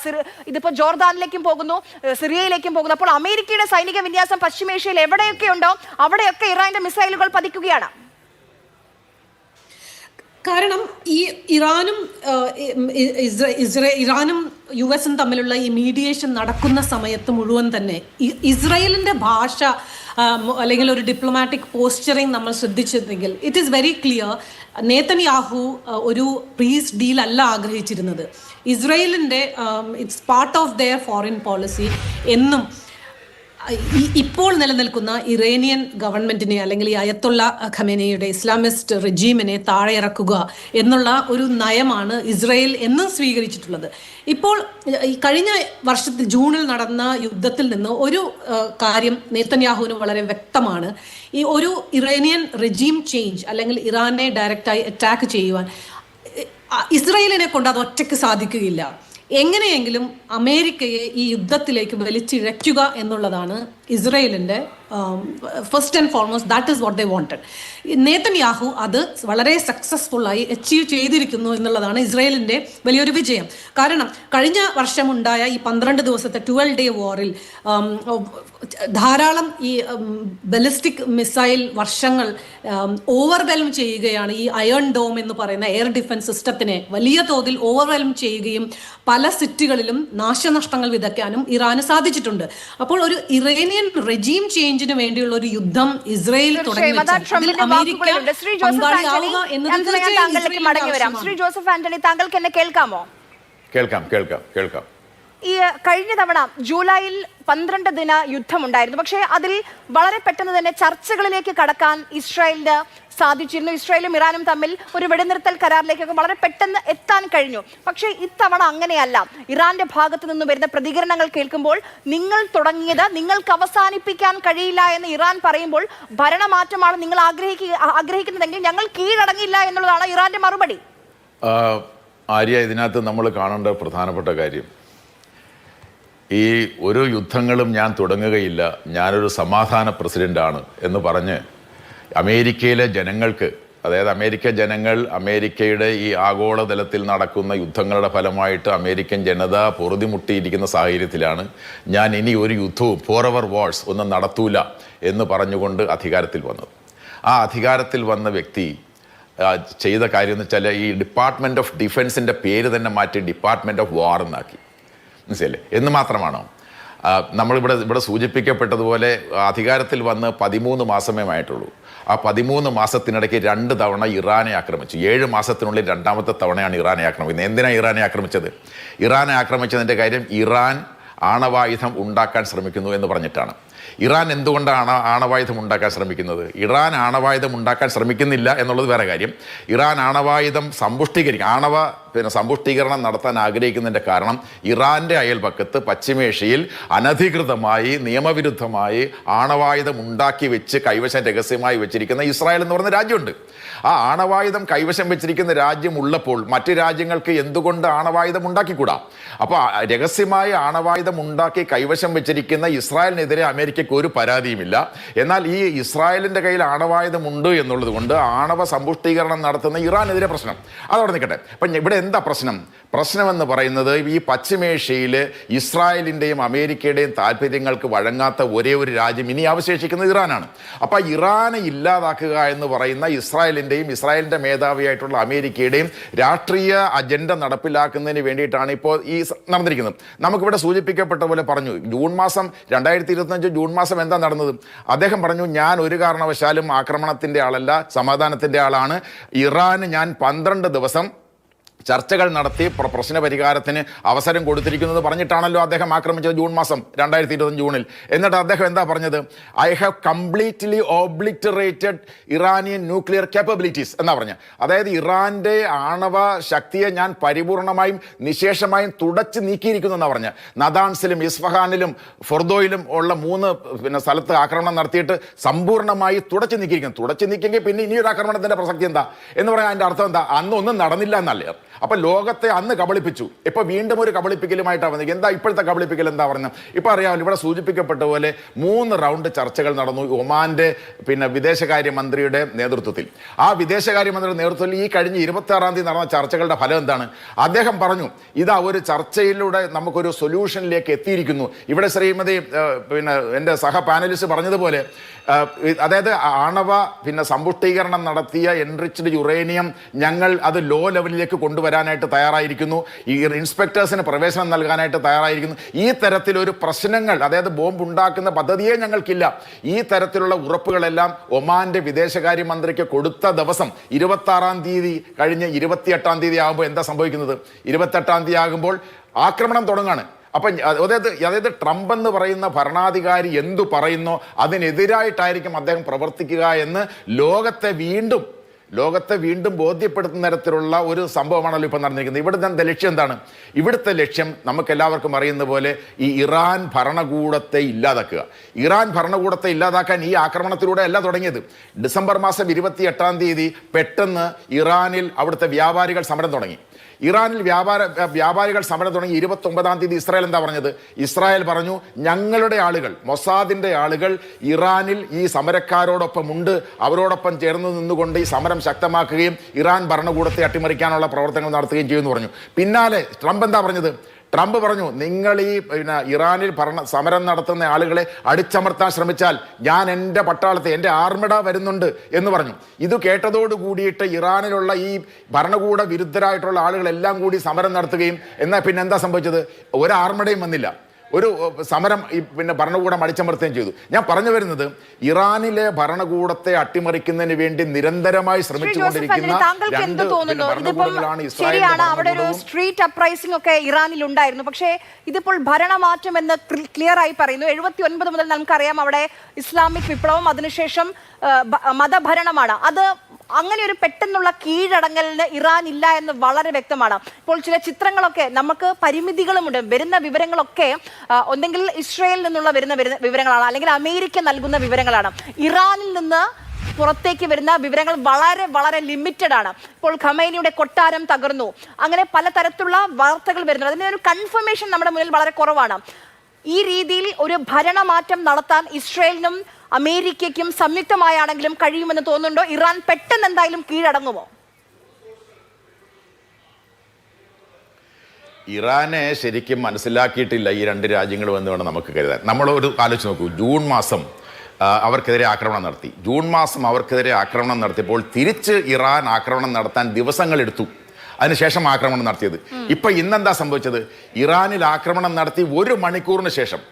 ഇതിപ്പോ ജോർദാനിലേക്കും പോകുന്നു, സിറിയയിലേക്കും പോകുന്നു. അപ്പോൾ അമേരിക്കയുടെ സൈനിക വിന്യാസം പശ്ചിമേഷ്യയിൽ എവിടെയൊക്കെ ഉണ്ടോ അവിടെയൊക്കെ ഇറാന്റെ മിസൈലുകൾ പതിക്കുകയാണ്. കാരണം ഈ ഇറാനും ഇറാനും US-ഉം തമ്മിലുള്ള ഈ മീഡിയേഷൻ നടക്കുന്ന സമയത്ത് മുഴുവൻ തന്നെ ഇസ്രായേലിന്റെ ഭാഷ അല്ലെങ്കിൽ ഒരു ഡിപ്ലോമാറ്റിക് പോസ്ചറിങ് നമ്മൾ ശ്രദ്ധിച്ചിരുന്നെങ്കിൽ it is very clear. Netanyahu ഒരു പീസ് ഡീൽ അല്ല ആഗ്രഹിച്ചിരുന്നത്. ഇസ്രായേലിന്റെ it's part of their foreign policy എന്നും ഇപ്പോൾ നിലനിൽക്കുന്ന ഇറാനിയൻ ഗവൺമെന്റിനെ അല്ലെങ്കിൽ ഈ അയത്തുള്ള ഖമേനിയുടെ ഇസ്ലാമിസ്റ്റ് റെജീമിനെ താഴെ ഇറക്കുക എന്നുള്ള ഒരു നയമാണ് ഇസ്രായേൽ എന്നും സ്വീകരിച്ചിട്ടുള്ളത്. ഇപ്പോൾ ഈ കഴിഞ്ഞ വർഷത്തിൽ ജൂണിൽ നടന്ന യുദ്ധത്തിൽ നിന്ന് ഒരു കാര്യം നേതന്യാഹുവിന് വളരെ വ്യക്തമാണ്. ഈ ഒരു ഇറാനിയൻ റെജീം ചേഞ്ച് അല്ലെങ്കിൽ ഇറാനെ ഡയറക്റ്റായി അറ്റാക്ക് ചെയ്യുവാൻ ഇസ്രായേലിനെ കൊണ്ട് അത് ഒറ്റയ്ക്ക് സാധിക്കുകയില്ല. എങ്ങനെയെങ്കിലും അമേരിക്കയെ ഈ യുദ്ധത്തിലേക്ക് വലിച്ചിഴയ്ക്കുക എന്നുള്ളതാണ് ഇസ്രായേലിന്റെ first and foremost. That is what they wanted. Netanyahu അത് വളരെ സക്സസ്ഫുള്ളായി അച്ചീവ് ചെയ്തിരിക്കുന്നു എന്നുള്ളതാണ് ഇസ്രായേലിന്റെ വലിയൊരു വിജയം. കാരണം കഴിഞ്ഞ വർഷം ഉണ്ടായ ഈ 12 ദിവസത്തെ 12-day വാറിൽ ധാരാളം ഈ ബലിസ്റ്റിക് മിസൈൽ വർഷങ്ങൾ ഓവർവെൽം ചെയ്യുകയാണ്. ഈ അയൺ ഡോം എന്ന് പറയുന്ന എയർ ഡിഫൻസ് സിസ്റ്റത്തിനെ വലിയ തോതിൽ ഓവർവെൽം ചെയ്യുകയും പല സിറ്റികളിലും നാശനഷ്ടങ്ങൾ വിതയ്ക്കാനും ഇറാന് സാധിച്ചിട്ടുണ്ട്. അപ്പോൾ ഒരു ഇറാനിയൻ റെജീം ചേഞ്ചിന് വേണ്ടിയുള്ള ഒരു യുദ്ധം ഇസ്രായേൽ തുടങ്ങി ശ്രീ ജോസഫ് ആന്റണി, താങ്കൾക്ക് എന്നെ കേൾക്കാമോ? കേൾക്കാം. ഈ കഴിഞ്ഞ തവണ ജൂലൈയിൽ 12 ദിന യുദ്ധമുണ്ടായിരുന്നു. പക്ഷേ അതിൽ വളരെ പെട്ടെന്ന് തന്നെ ചർച്ചകളിലേക്ക് കടക്കാൻ ഇസ്രായേലിന് സാധിച്ചിരുന്നു. ഇസ്രായേലും ഇറാനും തമ്മിൽ ഒരു വെടിനിർത്തൽ കരാറിലേക്കൊക്കെ വളരെ പെട്ടെന്ന് എത്താൻ കഴിഞ്ഞു. പക്ഷേ ഇത്തവണ അങ്ങനെയല്ല. ഇറാന്റെ ഭാഗത്തു നിന്നും വരുന്ന പ്രതികരണങ്ങൾ കേൾക്കുമ്പോൾ നിങ്ങൾ തുടങ്ങിയത് നിങ്ങൾക്ക് അവസാനിപ്പിക്കാൻ കഴിയില്ല എന്ന് ഇറാൻ പറയുമ്പോൾ ഭരണമാറ്റമാണ് നിങ്ങൾ ആഗ്രഹിക്കുന്നതെങ്കിൽ ഞങ്ങൾ കീഴടങ്ങില്ല എന്നുള്ളതാണ് ഇറാന്റെ മറുപടി. ആര്യ, ഇതിനകത്ത് നമ്മൾ കാണേണ്ട പ്രധാനപ്പെട്ട കാര്യം, ഈ ഒരു യുദ്ധങ്ങളും ഞാൻ തുടങ്ങുകയില്ല, ഞാനൊരു സമാധാന പ്രസിഡന്റാണ് എന്ന് പറഞ്ഞ് അമേരിക്കയിലെ ജനങ്ങൾക്ക്, അതായത് അമേരിക്ക ജനങ്ങൾ അമേരിക്കയുടെ ഈ ആഗോളതലത്തിൽ നടക്കുന്ന യുദ്ധങ്ങളുടെ ഫലമായിട്ട് അമേരിക്കൻ ജനത പൊറുതിമുട്ടിയിരിക്കുന്ന സാഹചര്യത്തിലാണ് ഞാൻ ഇനി ഒരു യുദ്ധവും ഫോറെവർ വാർസ് ഒന്നും നടത്തൂല എന്ന് പറഞ്ഞുകൊണ്ട് അധികാരത്തിൽ വന്നത്. ആ അധികാരത്തിൽ വന്ന വ്യക്തി ചെയ്ത കാര്യം എന്ന് വെച്ചാൽ ഈ ഡിപ്പാർട്ട്മെൻറ്റ് ഓഫ് ഡിഫൻസിൻ്റെ പേര് തന്നെ മാറ്റി ഡിപ്പാർട്ട്മെൻറ്റ് ഓഫ് വാർ എന്നാക്കി. മനസ്സിലല്ലേ? എന്ന് മാത്രമാണോ? ഇവിടെ സൂചിപ്പിക്കപ്പെട്ടതുപോലെ അധികാരത്തിൽ വന്ന് 13 മാസമേ ആയിട്ടുള്ളൂ. ആ 13 മാസത്തിനിടയ്ക്ക് 2 തവണ ഇറാനെ ആക്രമിച്ചു. 7 മാസത്തിനുള്ളിൽ 2ാമത്തെ തവണയാണ് ഇറാനെ ആക്രമിക്കുന്നത്. എന്തിനാണ് ഇറാനെ ആക്രമിച്ചത്? ഇറാനെ ആക്രമിച്ചതിൻ്റെ കാര്യം ഇറാൻ ആണവായുധം ഉണ്ടാക്കാൻ ശ്രമിക്കുന്നു എന്ന് പറഞ്ഞിട്ടാണ്. ഇറാൻ എന്തുകൊണ്ടാണ് ആണവായുധം ഉണ്ടാക്കാൻ ശ്രമിക്കുന്നത്? ഇറാൻ ആണവായുധം ഉണ്ടാക്കാൻ ശ്രമിക്കുന്നില്ല എന്നുള്ളത് വേറെ കാര്യം. ഇറാൻ ആണവായുധം സമ്പുഷ്ടീകരണം നടത്താൻ ആഗ്രഹിക്കുന്നതിൻ്റെ കാരണം ഇറാൻ്റെ അയൽപക്കത്ത് പശ്ചിമേഷ്യയിൽ അനധികൃതമായി നിയമവിരുദ്ധമായി ആണവായുധം ഉണ്ടാക്കി വെച്ച് കൈവശം രഹസ്യമായി വെച്ചിരിക്കുന്ന ഇസ്രായേൽ എന്ന് പറയുന്ന രാജ്യമുണ്ട്. ആ ആണവായുധം കൈവശം വെച്ചിരിക്കുന്ന രാജ്യം ഉള്ളപ്പോൾ മറ്റ് രാജ്യങ്ങൾക്ക് എന്തുകൊണ്ട് ആണവായുധം ഉണ്ടാക്കിക്കൂടാ? അപ്പോൾ രഹസ്യമായി ആണവായുധം ഉണ്ടാക്കി കൈവശം വെച്ചിരിക്കുന്ന ഇസ്രായേലിനെതിരെ അമേരിക്കയ്ക്ക് ഒരു പരാതിയുമില്ല. എന്നാൽ ഈ ഇസ്രായേലിൻ്റെ കയ്യിൽ ആണവായുധം ഉണ്ട് എന്നുള്ളത് കൊണ്ട് ആണവ സമ്പുഷ്ടീകരണം നടത്തുന്ന ഇറാനെതിരെ പ്രശ്നം. അതവിടെ നിൽക്കട്ടെ. അപ്പം ഇവിടെ എന്താ പ്രശ്നമെന്ന് പറയുന്നത്, ഈ പശ്ചിമേഷ്യയിൽ ഇസ്രായേലിൻ്റെയും അമേരിക്കയുടെയും താല്പര്യങ്ങൾക്ക് വഴങ്ങാത്ത ഒരേ ഒരു രാജ്യം ഇനി അവശേഷിക്കുന്നത് ഇറാനാണ്. അപ്പോൾ ഇറാനെ ഇല്ലാതാക്കുക എന്ന് പറയുന്ന ഇസ്രായേലിൻ്റെ മേധാവിയായിട്ടുള്ള അമേരിക്കയുടെയും രാഷ്ട്രീയ അജണ്ട നടപ്പിലാക്കുന്നതിന് വേണ്ടിയിട്ടാണ് ഇപ്പോൾ ഈ നടന്നിരിക്കുന്നത്. നമുക്കിവിടെ സൂചിപ്പിക്കപ്പെട്ട പോലെ പറഞ്ഞു, 2025 ജൂൺ മാസം എന്താ നടന്നത്? അദ്ദേഹം പറഞ്ഞു, ഞാൻ ഒരു കാരണവശാലും ആക്രമണത്തിൻ്റെ ആളല്ല, സമാധാനത്തിൻ്റെ ആളാണ്. ഇറാന് ഞാൻ 12 ദിവസം ചർച്ചകൾ നടത്തി പ്രശ്ന പരിഹാരത്തിന് അവസരം കൊടുത്തിരിക്കുന്നത് പറഞ്ഞിട്ടാണല്ലോ അദ്ദേഹം ആക്രമിച്ചത് ജൂൺ മാസം 2025 ജൂണിൽ. എന്നിട്ട് അദ്ദേഹം എന്താ പറഞ്ഞത്? I have completely obliterated Iranian nuclear capabilities എന്നാ പറഞ്ഞത്. അതായത് ഇറാന്റെ ആണവ ശക്തിയെ ഞാൻ പരിപൂർണമായും നിശേഷമായും തുടച്ചു നീക്കിയിരിക്കുന്നു എന്നാ പറഞ്ഞത്. നദാൻസിലും ഇസ്ഫഹാനിലും ഫൊർദോയിലും ഉള്ള 3 സ്ഥലത്ത് ആക്രമണം നടത്തിയിട്ട് സമ്പൂർണ്ണമായി തുടച്ചു നീക്കിയിരിക്കുന്നു. തുടച്ചു നീക്കിയെങ്കിൽ പിന്നെ ഇനിയൊരു ആക്രമണത്തിന്റെ പ്രസക്തി എന്താ എന്ന് പറയാൻ അതിന്റെ അർത്ഥം എന്താ? അന്നൊന്നും നടന്നില്ല എന്നല്ലേ. അപ്പൊ ലോകത്തെ അന്ന് കബളിപ്പിച്ചു. ഇപ്പൊ വീണ്ടും ഒരു കബളിപ്പിക്കലുമായിട്ടാണ് വന്നത്. എന്താ ഇപ്പോഴത്തെ കബളിപ്പിക്കൽ എന്താ പറയുന്നത്? ഇപ്പൊ അറിയാമല്ലോ, ഇവിടെ സൂചിപ്പിക്കപ്പെട്ട പോലെ 3 റൗണ്ട് ചർച്ചകൾ നടന്നു ഒമാന്റെ വിദേശകാര്യമന്ത്രിയുടെ നേതൃത്വത്തിൽ. ആ വിദേശകാര്യമന്ത്രിയുടെ നേതൃത്വത്തിൽ ഈ കഴിഞ്ഞ 26-ാം തീയതി നടന്ന ചർച്ചകളുടെ ഫലം എന്താണ്? അദ്ദേഹം പറഞ്ഞു, ഇതാ ഒരു ചർച്ചയിലൂടെ നമുക്കൊരു സൊല്യൂഷനിലേക്ക് എത്തിയിരിക്കുന്നു. ഇവിടെ ശ്രീമതി എൻ്റെ സഹ പാനലിസ്റ്റ് പറഞ്ഞതുപോലെ, അതായത് ആണവ സമ്പുഷ്ടീകരണം നടത്തിയ എൻറിച്ച്ഡ് യുറേനിയം ഞങ്ങൾ അത് ലോ ലെവലിലേക്ക് കൊണ്ടുവരാനായിട്ട് തയ്യാറായിരിക്കുന്നു. ഈ ഇൻസ്പെക്ടേഴ്സിന് പ്രവേശനം നൽകാനായിട്ട് തയ്യാറായിരിക്കുന്നു. ഈ തരത്തിലൊരു പ്രശ്നങ്ങൾ, അതായത് ബോംബ് ഉണ്ടാക്കുന്ന പദ്ധതിയെ ഞങ്ങൾക്കില്ല. ഈ തരത്തിലുള്ള ഉറപ്പുകളെല്ലാം ഒമാന്റെ വിദേശകാര്യമന്ത്രിക്ക് കൊടുത്ത ദിവസം 26-ാം തീയതി കഴിഞ്ഞ് 28-ാം തീയതി ആകുമ്പോൾ എന്താ സംഭവിക്കുന്നത്? 28-ാം തീയതി ആകുമ്പോൾ ആക്രമണം തുടങ്ങാണ്. അപ്പം അതായത് ട്രംപ് എന്ന് പറയുന്ന ഭരണാധികാരി എന്തു പറയുന്നോ അതിനെതിരായിട്ടായിരിക്കും അദ്ദേഹം പ്രവർത്തിക്കുക എന്ന് ലോകത്തെ വീണ്ടും ബോധ്യപ്പെടുത്തുന്ന തരത്തിലുള്ള ഒരു സംഭവമാണല്ലോ ഇപ്പം നടന്നിരിക്കുന്നത്. ഇവിടുത്തെ ലക്ഷ്യം എന്താണ്? ഇവിടുത്തെ ലക്ഷ്യം നമുക്കെല്ലാവർക്കും അറിയുന്ന പോലെ ഈ ഇറാൻ ഭരണകൂടത്തെ ഇല്ലാതാക്കുക. ഇറാൻ ഭരണകൂടത്തെ ഇല്ലാതാക്കാൻ ഈ ആക്രമണത്തിലൂടെ അല്ല തുടങ്ങിയത്. ഡിസംബർ മാസം 28-ാം തീയതി പെട്ടെന്ന് ഇറാനിൽ അവിടുത്തെ വ്യാപാരികൾ സമരം തുടങ്ങി. ഇറാനിൽ വ്യാപാരികൾ സമരം തുടങ്ങി 29-ാം തീയതി ഇസ്രായേൽ എന്താ പറഞ്ഞത്? ഇസ്രായേൽ പറഞ്ഞു, ഞങ്ങളുടെ ആളുകൾ, മൊസാദിന്റെ ആളുകൾ ഇറാനിൽ ഈ സമരക്കാരോടൊപ്പം ഉണ്ട്, അവരോടൊപ്പം ചേർന്ന് നിന്നുകൊണ്ട് ഈ സമരം ശക്തമാക്കുകയും ഇറാൻ ഭരണകൂടത്തെ അട്ടിമറിക്കാനുള്ള പ്രവർത്തനങ്ങൾ നടത്തുകയും ചെയ്യുമെന്ന് പറഞ്ഞു. പിന്നാലെ ട്രംപ് എന്താ പറഞ്ഞത്? ട്രംപ് പറഞ്ഞു, നിങ്ങൾ ഈ ഇറാനിൽ സമരം നടത്തുന്ന ആളുകളെ അടിച്ചമർത്താൻ ശ്രമിച്ചാൽ ഞാൻ എൻ്റെ പട്ടാളത്തെ, എൻ്റെ ആർമഡ വരുന്നുണ്ട് എന്ന് പറഞ്ഞു. ഇത് കേട്ടതോട് കൂടിയിട്ട് ഇറാനിലുള്ള ഈ ഭരണകൂട വിരുദ്ധരായിട്ടുള്ള ആളുകളെല്ലാം കൂടി സമരം നടത്തുകയും, എന്നാൽ പിന്നെ എന്താ സംഭവിച്ചത്? ഒരു ആർമഡയും വന്നില്ല. ഒരു സമരം ഭരണകൂടം അടിച്ചമർത്തുകയും ചെയ്തു. ഞാൻ പറഞ്ഞു വരുന്നത്, ഇറാനിലെ ഭരണകൂടത്തെ അട്ടിമറിക്കുന്നതിന് വേണ്ടി നിരന്തരമായി ശ്രമിച്ചുകൊണ്ടിരിക്കുന്ന ശരിയാണ്. അവിടെ ഒരു സ്ട്രീറ്റ് അപ്രൈസിംഗ് ഒക്കെ ഇറാനിൽ ഉണ്ടായിരുന്നു. പക്ഷേ ഇതിപ്പോൾ ഭരണമാറ്റം എന്ന് ക്ലിയർ ആയി പറയുന്നു. 79 മുതൽ നമുക്കറിയാം അവിടെ ഇസ്ലാമിക് വിപ്ലവം, അതിനുശേഷം മതഭരണമാണ്. അത് അങ്ങനെ ഒരു പെട്ടെന്നുള്ള കീഴടങ്ങലിന് ഇറാൻ ഇല്ല എന്ന് വളരെ വ്യക്തമാണ്. ഇപ്പോൾ ചില ചിത്രങ്ങളൊക്കെ നമുക്ക് പരിമിതികളുമുണ്ട്. വരുന്ന വിവരങ്ങളൊക്കെ ഒന്നെങ്കിൽ ഇസ്രയേലിൽ നിന്നുള്ള വരുന്ന വിവരങ്ങളാണ്, അല്ലെങ്കിൽ അമേരിക്ക നൽകുന്ന വിവരങ്ങളാണ്. ഇറാനിൽ നിന്ന് പുറത്തേക്ക് വരുന്ന വിവരങ്ങൾ വളരെ വളരെ ലിമിറ്റഡ് ആണ്. ഇപ്പോൾ ഖമൈനിയുടെ കൊട്ടാരം തകർന്നു, അങ്ങനെ പലതരത്തിലുള്ള വാർത്തകൾ വരുന്നുണ്ട്. അതിന്റെ ഒരു കൺഫർമേഷൻ നമ്മുടെ മുന്നിൽ വളരെ കുറവാണ്. ഈ രീതിയിൽ ഒരു ഭരണമാറ്റം നടത്താൻ ഇസ്രയേലിനും അമേരിക്കയ്ക്കും സംയുക്തമായാണെങ്കിലും കഴിയുമെന്ന് തോന്നുന്നുണ്ടോ? ഇറാൻ പെട്ടെന്ന് എന്തായാലും കീഴടങ്ങുമോ? ഇറാനെ ശരിക്കും മനസ്സിലാക്കിയിട്ടില്ല ഈ 2 രാജ്യങ്ങളും എന്ന് വേണം നമുക്ക് കരുതാൻ. നമ്മളൊരു ആലോചിച്ച് നോക്കൂ, ജൂൺ മാസം അവർക്കെതിരെ ആക്രമണം നടത്തി. ജൂൺ മാസം അവർക്കെതിരെ ആക്രമണം നടത്തിയപ്പോൾ തിരിച്ച് ഇറാൻ ആക്രമണം നടത്താൻ ദിവസങ്ങളെടുത്തു. അതിനുശേഷം ആക്രമണം നടത്തിയത്. ഇപ്പൊ ഇന്നെന്താ സംഭവിച്ചത്? ഇറാനിൽ ആക്രമണം നടത്തി 1 മണിക്കൂറിന് ശേഷം,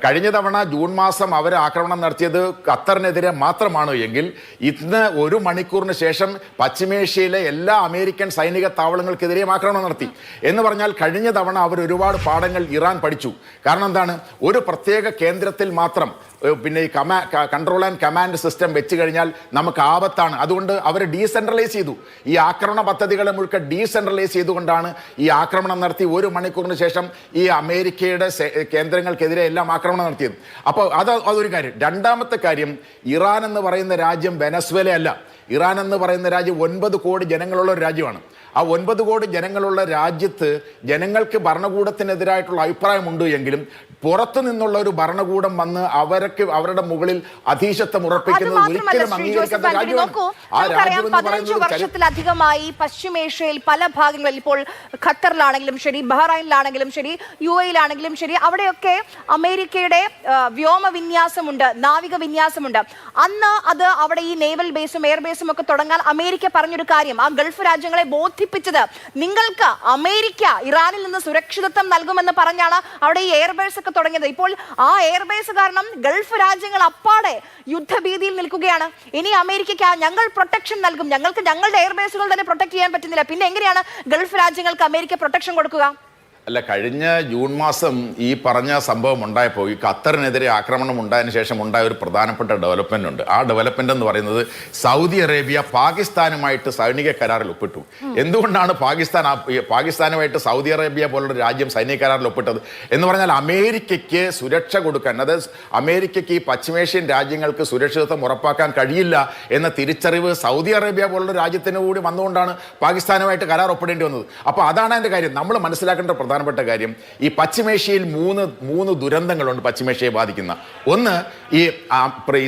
കഴിഞ്ഞ തവണ ജൂൺ മാസം അവർ ആക്രമണം നടത്തിയത് ഖത്തറിനെതിരെ മാത്രമാണ് എങ്കിൽ ഇന്ന് 1 മണിക്കൂറിന് ശേഷം പശ്ചിമേഷ്യയിലെ എല്ലാ അമേരിക്കൻ സൈനിക താവളങ്ങൾക്കെതിരെയും ആക്രമണം നടത്തി. എന്ന് പറഞ്ഞാൽ കഴിഞ്ഞ തവണ അവർ ഒരുപാട് പാഠങ്ങൾ ഇറാൻ പഠിച്ചു. കാരണം എന്താണ്? ഒരു പ്രത്യേക കേന്ദ്രത്തിൽ മാത്രം ഈ കൺട്രോൾ ആൻഡ് കമാൻഡ് സിസ്റ്റം വെച്ച് കഴിഞ്ഞാൽ നമുക്ക് ആപത്താണ്. അതുകൊണ്ട് അവർ ഡീസെൻട്രലൈസ് ചെയ്തു. ഈ ആക്രമണ പദ്ധതികളെ മുഴുവൻ ഡീസെൻട്രലൈസ് ചെയ്തുകൊണ്ടാണ് ഈ ആക്രമണം നടത്തി 1 മണിക്കൂറിന് ശേഷം ഈ അമേരിക്കയുടെ കേന്ദ്രങ്ങൾക്കെതിരെ എല്ലാം ആക്രമണം നടത്തിയത്. അപ്പോൾ അതൊരു കാര്യം. രണ്ടാമത്തെ കാര്യം, ഇറാൻ എന്ന് പറയുന്ന രാജ്യം വെനസ്വേല അല്ല. ഇറാൻ എന്ന് പറയുന്ന രാജ്യം 9 കോടി ജനങ്ങളുള്ള ഒരു രാജ്യമാണ്. ആ 9 കോടി ജനങ്ങളുള്ള രാജ്യത്ത് ജനങ്ങൾക്ക് ഭരണകൂടത്തിനെതിരായിട്ടുള്ള അഭിപ്രായമുണ്ട് എങ്കിലും പുറത്തു നിന്നുള്ള ഒരു ഭരണകൂടം വന്ന് അവരുടെ മുകളിൽ അധീശത്വം ഉറപ്പിക്കുന്നത് ഒരിക്കലും അംഗീകരിക്കാത്ത രാജ്യമാണ്. 15 വർഷത്തിലധികമായി പശ്ചിമേഷ്യയിൽ പല ഭാഗങ്ങളിൽ, ഇപ്പോൾ ഖത്തറിലാണെങ്കിലും ശരി, ബഹ്റൈനിലാണെങ്കിലും ശരി, UAE-യിലാണെങ്കിലും ശരി, അവിടെയൊക്കെ അമേരിക്കയുടെ വ്യോമ വിന്യാസമുണ്ട്, നാവിക വിന്യാസമുണ്ട്. അന്ന് അത് അവിടെ ഈ നേവൽ ബേസും എയർ ബേസും ഒക്കെ തുടങ്ങാൻ അമേരിക്ക പറഞ്ഞൊരു കാര്യം, ആ ഗൾഫ് രാജ്യങ്ങളെ ബോധിപ്പിച്ചത്, നിങ്ങൾക്ക് അമേരിക്ക ഇറാനിൽ നിന്ന് സുരക്ഷിതത്വം നൽകുമെന്ന് പറഞ്ഞാണ് അവിടെ ഈ എയർബേസ് ഒക്കെ തുടങ്ങിയത്. ഇപ്പോൾ ആ എയർബേസ് കാരണം ഗൾഫ് രാജ്യങ്ങൾ അപ്പാടെ യുദ്ധഭീതിയിൽ നിൽക്കുകയാണ്. ഇനി അമേരിക്കയ്ക്ക് ഞങ്ങൾ പ്രൊട്ടക്ഷൻ നൽകും, ഞങ്ങൾക്ക് ഞങ്ങളുടെ എയർബേസുകൾ തന്നെ പ്രൊട്ടക്ട് ചെയ്യാൻ പറ്റുന്നില്ല, പിന്നെ എങ്ങനെയാണ് ഗൾഫ് രാജ്യങ്ങൾക്ക് അമേരിക്ക പ്രൊട്ടക്ഷൻ കൊടുക്കുക? അല്ല, കഴിഞ്ഞ ജൂൺ മാസം ഈ പറഞ്ഞ സംഭവം ഉണ്ടായപ്പോൾ ഈ ഖത്തറിനെതിരെ ആക്രമണം ഉണ്ടായതിനു ശേഷം ഉണ്ടായ ഒരു പ്രധാനപ്പെട്ട ഡെവലപ്മെന്റ് ഉണ്ട്. ആ ഡെവലപ്മെന്റ് എന്ന് പറയുന്നത് സൗദി അറേബ്യ പാകിസ്ഥാനുമായിട്ട് സൈനിക കരാറിൽ ഒപ്പിട്ടു. എന്തുകൊണ്ടാണ് പാകിസ്ഥാനുമായിട്ട് സൗദി അറേബ്യ പോലുള്ള രാജ്യം സൈനിക കരാറിൽ ഒപ്പിട്ടത് എന്ന് പറഞ്ഞാൽ അമേരിക്കയ്ക്ക് സുരക്ഷ കൊടുക്കാൻ, അതായത് അമേരിക്കയ്ക്ക് ഈ പശ്ചിമേഷ്യൻ രാജ്യങ്ങൾക്ക് സുരക്ഷിതത്വം ഉറപ്പാക്കാൻ കഴിയില്ല എന്ന തിരിച്ചറിവ് സൗദി അറേബ്യ പോലുള്ള രാജ്യത്തിന് കൂടി വന്നുകൊണ്ടാണ് പാകിസ്ഥാനുമായിട്ട് കരാർ ഒപ്പിടേണ്ടി വന്നത്. അപ്പോൾ അതാണ് അതിൻ്റെ കാര്യം. നമ്മൾ മനസ്സിലാക്കേണ്ട പ്രധാനപ്പെട്ട കാര്യം, ഈ പശ്ചിമേഷ്യയിൽ മൂന്ന് ദുരന്തങ്ങളുണ്ട് പശ്ചിമേഷ്യയെ ബാധിക്കുന്ന. ഒന്ന്, ഈ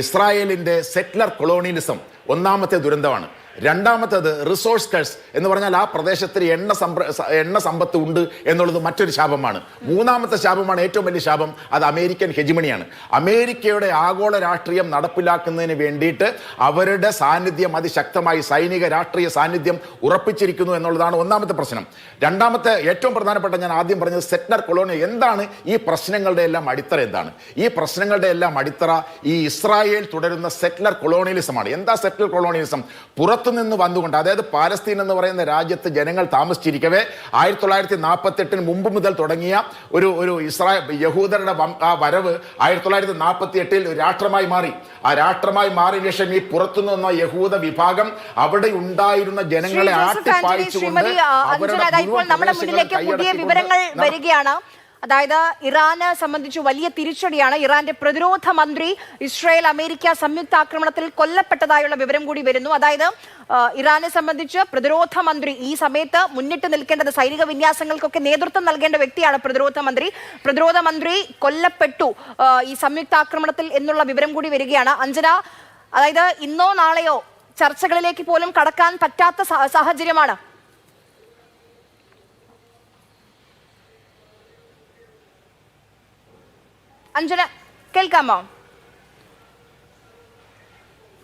ഇസ്രായേലിന്റെ സെറ്റ്ലർ കൊളോണിയലിസം ഒന്നാമത്തെ ദുരന്തമാണ്. രണ്ടാമത്തേത് റിസോഴ്സ് കഴ്സ് എന്ന് പറഞ്ഞാൽ ആ പ്രദേശത്തിന് എണ്ണ സമ്പത്ത് ഉണ്ട് എന്നുള്ളത് മറ്റൊരു ശാപമാണ്. മൂന്നാമത്തെ ശാപമാണ് ഏറ്റവും വലിയ ശാപം, അത് അമേരിക്കൻ ഹെജിമണിയാണ്. അമേരിക്കയുടെ ആഗോള രാഷ്ട്രീയം നടപ്പിലാക്കുന്നതിന് വേണ്ടിയിട്ട് അവരുടെ സാന്നിധ്യം അതിശക്തമായി സൈനിക രാഷ്ട്രീയ സാന്നിധ്യം ഉറപ്പിച്ചിരിക്കുന്നു എന്നുള്ളതാണ് ഒന്നാമത്തെ പ്രശ്നം. രണ്ടാമത്തെ ഏറ്റവും പ്രധാനപ്പെട്ട, ഞാൻ ആദ്യം പറഞ്ഞത് സെറ്റ്ലർ കൊളോണിയൽ. എന്താണ് ഈ പ്രശ്നങ്ങളുടെ എല്ലാം അടിത്തറ? എന്താണ് ഈ പ്രശ്നങ്ങളുടെ എല്ലാം അടിത്തറ? ഈ ഇസ്രായേൽ തുടരുന്ന സെറ്റ്ലർ കൊളോണിയലിസമാണ്. എന്താ സെറ്റ്ലർ കൊളോണിയലിസം? പുറത്തുനിന്ന് വന്നുകൊണ്ട്, അതായത് പാലസ്തീൻ എന്ന് പറയുന്ന രാജ്യത്ത് ജനങ്ങൾ താമസിച്ചിരിക്കവേ 1948 മുമ്പ് മുതൽ തുടങ്ങിയ ഒരു യഹൂദരുടെ ആ വരവ് 1948 രാഷ്ട്രമായി മാറി. ആ രാഷ്ട്രമായി മാറിയ ശേഷം ഈ പുറത്തുനിന്ന് വന്ന യഹൂദ വിഭാഗം അവിടെ ഉണ്ടായിരുന്ന ജനങ്ങളെ ആട്ടിപ്പായിച്ചുകൊണ്ട് നമ്മുടെ മുന്നിലേക്ക് പുതിയ വിവരങ്ങൾ വരികയാണ്. അതായത് ഇറാന് സംബന്ധിച്ച് വലിയ തിരിച്ചടിയാണ്. ഇറാന്റെ പ്രതിരോധ മന്ത്രി ഇസ്രായേൽ അമേരിക്ക സംയുക്ത ആക്രമണത്തിൽ കൊല്ലപ്പെട്ടതായുള്ള വിവരം കൂടി വരുന്നു. അതായത് ഇറാനെ സംബന്ധിച്ച് പ്രതിരോധ മന്ത്രി ഈ സമയത്ത് മുന്നിട്ട് നിൽക്കേണ്ടത്, സൈനിക വിന്യാസങ്ങൾക്കൊക്കെ നേതൃത്വം നൽകേണ്ട വ്യക്തിയാണ് പ്രതിരോധ മന്ത്രി കൊല്ലപ്പെട്ടു ഈ സംയുക്ത ആക്രമണത്തിൽ എന്നുള്ള വിവരം കൂടി വരികയാണ്. അഞ്ജന, അതായത് ഇന്നോ നാളെയോ ചർച്ചകളിലേക്ക് പോലും കടക്കാൻ പറ്റാത്ത സാഹചര്യമാണ്. അഞ്ജന കേൾക്കാമോ?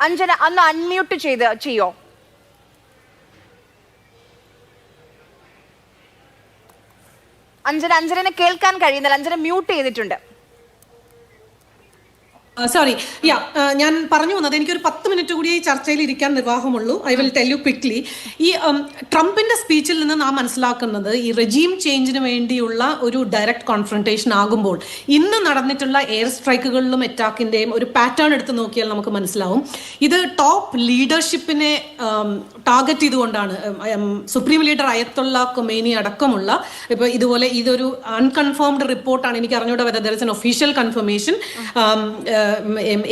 അഞ്ജന അന്ന് അൺമ്യൂട്ട് ചെയ്യോ? അഞ്ജനെ കേൾക്കാൻ കഴിയുന്നില്ല. അഞ്ജന മ്യൂട്ട് ചെയ്തിട്ടുണ്ട്. സോറി, ഞാൻ പറഞ്ഞു വന്നത്, എനിക്കൊരു 10 മിനിറ്റ് കൂടി ഈ ചർച്ചയിൽ ഇരിക്കാൻ നിർവാഹമുള്ളൂ. I will tell you quickly. ഈ ട്രംപിന്റെ സ്പീച്ചിൽ നിന്ന് നാം മനസ്സിലാക്കുന്നത് ഈ റെജീം ചേഞ്ചിന് വേണ്ടിയുള്ള ഒരു ഡയറക്റ്റ് കോൺഫ്രണ്ടേഷൻ ആകുമ്പോൾ ഇന്ന് നടന്നിട്ടുള്ള എയർ സ്ട്രൈക്കുകളിലും അറ്റാക്കിന്റെയും ഒരു പാറ്റേൺ എടുത്ത് നോക്കിയാൽ നമുക്ക് മനസ്സിലാവും. ഇത് ടോപ്പ് ലീഡർഷിപ്പിനെ ടാർഗറ്റ് ചെയ്തുകൊണ്ടാണ്. സുപ്രീം ലീഡർ അയത്തുള്ള കൊമേനി അടക്കമുള്ള, ഇപ്പൊ ഇതുപോലെ ഇതൊരു അൺകൺഫേംഡ് റിപ്പോർട്ടാണ്. എനിക്ക് അറിഞ്ഞൂടെ whether there is an official confirmation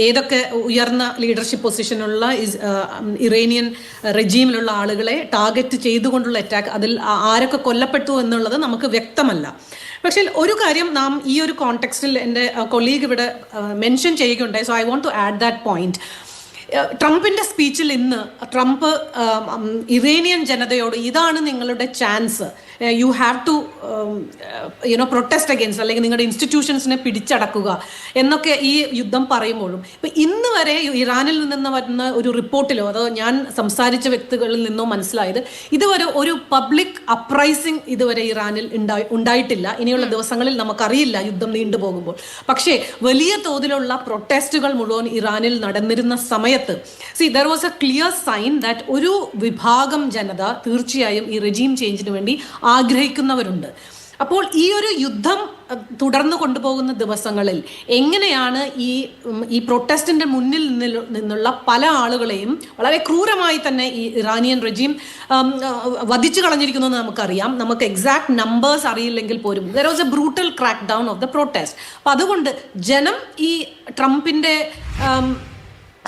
ഏതൊക്കെ ഉയർന്ന ലീഡർഷിപ്പ് പൊസിഷനുള്ള ഇറാനിയൻ റെജീമിലുള്ള ആളുകളെ ടാർഗറ്റ് ചെയ്തുകൊണ്ടുള്ള അറ്റാക്ക്, അതിൽ ആരൊക്കെ കൊല്ലപ്പെട്ടു എന്നുള്ളത് നമുക്ക് വ്യക്തമല്ല. പക്ഷേ ഒരു കാര്യം നാം ഈ ഒരു കോണ്ടെക്സ്റ്റിൽ എൻ്റെ കൊളീഗ് ഇവിടെ മെൻഷൻ ചെയ്യുകയുണ്ടായി. So I won't to add that point. ട്രംപിന്റെ സ്പീച്ചിൽ ഇന്ന് ട്രംപ് ഇറാനിയൻ ജനതയോട് ഇതാണ് നിങ്ങളുടെ chance, you have to protest against, അല്ലെങ്കിൽ നിങ്ങളുടെ ഇൻസ്റ്റിറ്റ്യൂഷൻസിനെ പിടിച്ചടക്കുക എന്നൊക്കെ ഈ യുദ്ധം പറയുമ്പോഴും ഇപ്പൊ ഇന്ന് വരെ ഇറാനിൽ നിന്ന് വരുന്ന ഒരു റിപ്പോർട്ടിലോ അതോ ഞാൻ സംസാരിച്ച വ്യക്തികളിൽ നിന്നോ മനസ്സിലായത് ഇതുവരെ ഒരു പബ്ലിക് അപ്രൈസിംഗ് ഇതുവരെ ഇറാനിൽ ഉണ്ടായിട്ടില്ല. ഇനിയുള്ള ദിവസങ്ങളിൽ നമുക്കറിയില്ല യുദ്ധം നീണ്ടുപോകുമ്പോൾ. പക്ഷേ വലിയ തോതിലുള്ള പ്രൊട്ടസ്റ്റുകൾ മുഴുവൻ ഇറാനിൽ നടന്നിരുന്ന സമയത്ത് there was a clear sign that ഒരു വിഭാഗം ജനത തീർച്ചയായും ഈ റെജീം ചേഞ്ചിന് വേണ്ടി ആഗ്രഹിക്കുന്നവരുണ്ട്. അപ്പോൾ ഈ ഒരു യുദ്ധം തുടർന്ന് കൊണ്ടുപോകുന്ന ദിവസങ്ങളിൽ എങ്ങനെയാണ് ഈ പ്രൊട്ടസ്റ്റിന്റെ മുന്നിൽ നിന്നുള്ള പല ആളുകളെയും വളരെ ക്രൂരമായി തന്നെ ഈ ഇറാനിയൻ റെജീം വധിച്ചു കളഞ്ഞിരിക്കുന്നു എന്ന് നമുക്കറിയാം. നമുക്ക് എക്സാക്ട് നമ്പേഴ്സ് അറിയില്ലെങ്കിൽ പോലും there was a brutal crackdown of the protest. അപ്പം അതുകൊണ്ട് ജനം ഈ ട്രംപിന്റെ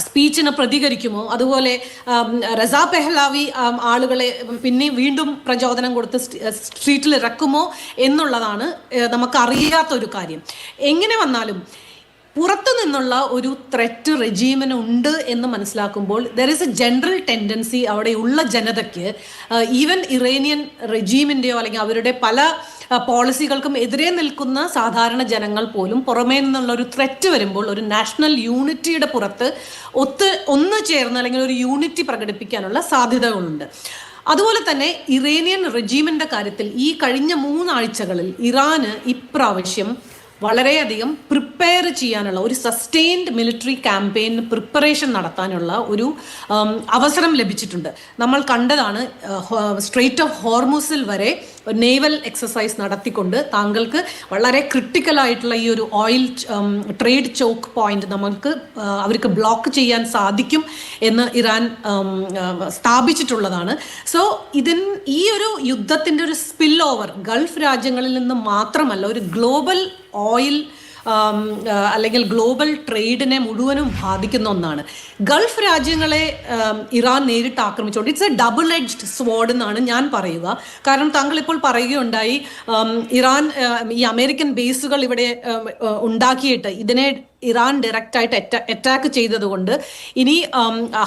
സ്പീച്ചിന് പ്രതികരിക്കുമോ, അതുപോലെ റസാ പെഹ്ലാവി ആളുകളെ പിന്നെ വീണ്ടും പ്രചോദനം കൊടുത്ത് സ്ട്രീറ്റിൽ ഇറക്കുമോ എന്നുള്ളതാണ് നമുക്കറിയാത്തൊരു കാര്യം. എങ്ങനെ വന്നാലും പുറത്തു നിന്നുള്ള ഒരു ത്രെറ്റ് റെജീമിന് ഉണ്ട് എന്ന് മനസ്സിലാക്കുമ്പോൾ there is A general tendency അവിടെയുള്ള ജനതയ്ക്ക്, ഈവൻ ഇറാനിയൻ റെജീമിൻ്റെയോ അല്ലെങ്കിൽ അവരുടെ പല പോളിസികൾക്കും എതിരെ നിൽക്കുന്ന സാധാരണ ജനങ്ങൾ പോലും പുറമേ നിന്നുള്ള ഒരു ത്രെറ്റ് വരുമ്പോൾ ഒരു നാഷണൽ യൂണിറ്റിയുടെ പുറത്ത് ഒന്ന് ചേർന്ന് അല്ലെങ്കിൽ ഒരു യൂണിറ്റി പ്രകടിപ്പിക്കാനുള്ള സാധ്യതകളുണ്ട്. അതുപോലെ തന്നെ ഇറാനിയൻ റെജീമിന്റെ കാര്യത്തിൽ ഈ കഴിഞ്ഞ 3 ആഴ്ചകളിൽ ഇറാന് ഇപ്രാവശ്യം വളരെയധികം പ്രിപ്പയർ ചെയ്യാനുള്ള ഒരു സസ്റ്റെയിൻഡ് മിലിറ്ററി ക്യാമ്പയിൻ പ്രിപ്പറേഷൻ നടത്താനുള്ള ഒരു അവസരം ലഭിച്ചിട്ടുണ്ട്. നമ്മൾ കണ്ടതാണ് സ്ട്രെയ്റ്റ് ഓഫ് ഹോർമുസിൽ വരെ നേവൽ എക്സസൈസ് നടത്തിക്കൊണ്ട് താങ്കൾക്ക് വളരെ ക്രിട്ടിക്കൽ ആയിട്ടുള്ള ഈ ഒരു ഓയിൽ ട്രേഡ് ചോക്ക് പോയിന്റ് നമുക്ക് അവർക്ക് ബ്ലോക്ക് ചെയ്യാൻ സാധിക്കും എന്ന് ഇറാൻ സ്ഥാപിച്ചിട്ടുള്ളതാണ്. സോ ഈ ഒരു യുദ്ധത്തിൻ്റെ ഒരു സ്പിൽ ഓവർ ഗൾഫ് രാജ്യങ്ങളിൽ നിന്ന് മാത്രമല്ല, ഒരു ഗ്ലോബൽ ഓയിൽ അല്ലെങ്കിൽ ഗ്ലോബൽ ട്രേഡിനെ മുഴുവനും ബാധിക്കുന്ന ഒന്നാണ്. ഗൾഫ് രാജ്യങ്ങളെ ഇറാൻ നേരിട്ട് ആക്രമിച്ചുകൊണ്ട് it's a double edged sword എന്നാണ് ഞാൻ പറയുക. കാരണം താങ്കൾ ഇപ്പോൾ പറയുകയുണ്ടായി ഇറാൻ ഈ അമേരിക്കൻ ബേസുകൾ ഇവിടെ ഉണ്ടാക്കിയിട്ട് ഇതിനെ ഇറാൻ ഡയറക്റ്റ് ആയിട്ട് അറ്റാക്ക് ചെയ്തതുകൊണ്ട് ഇനി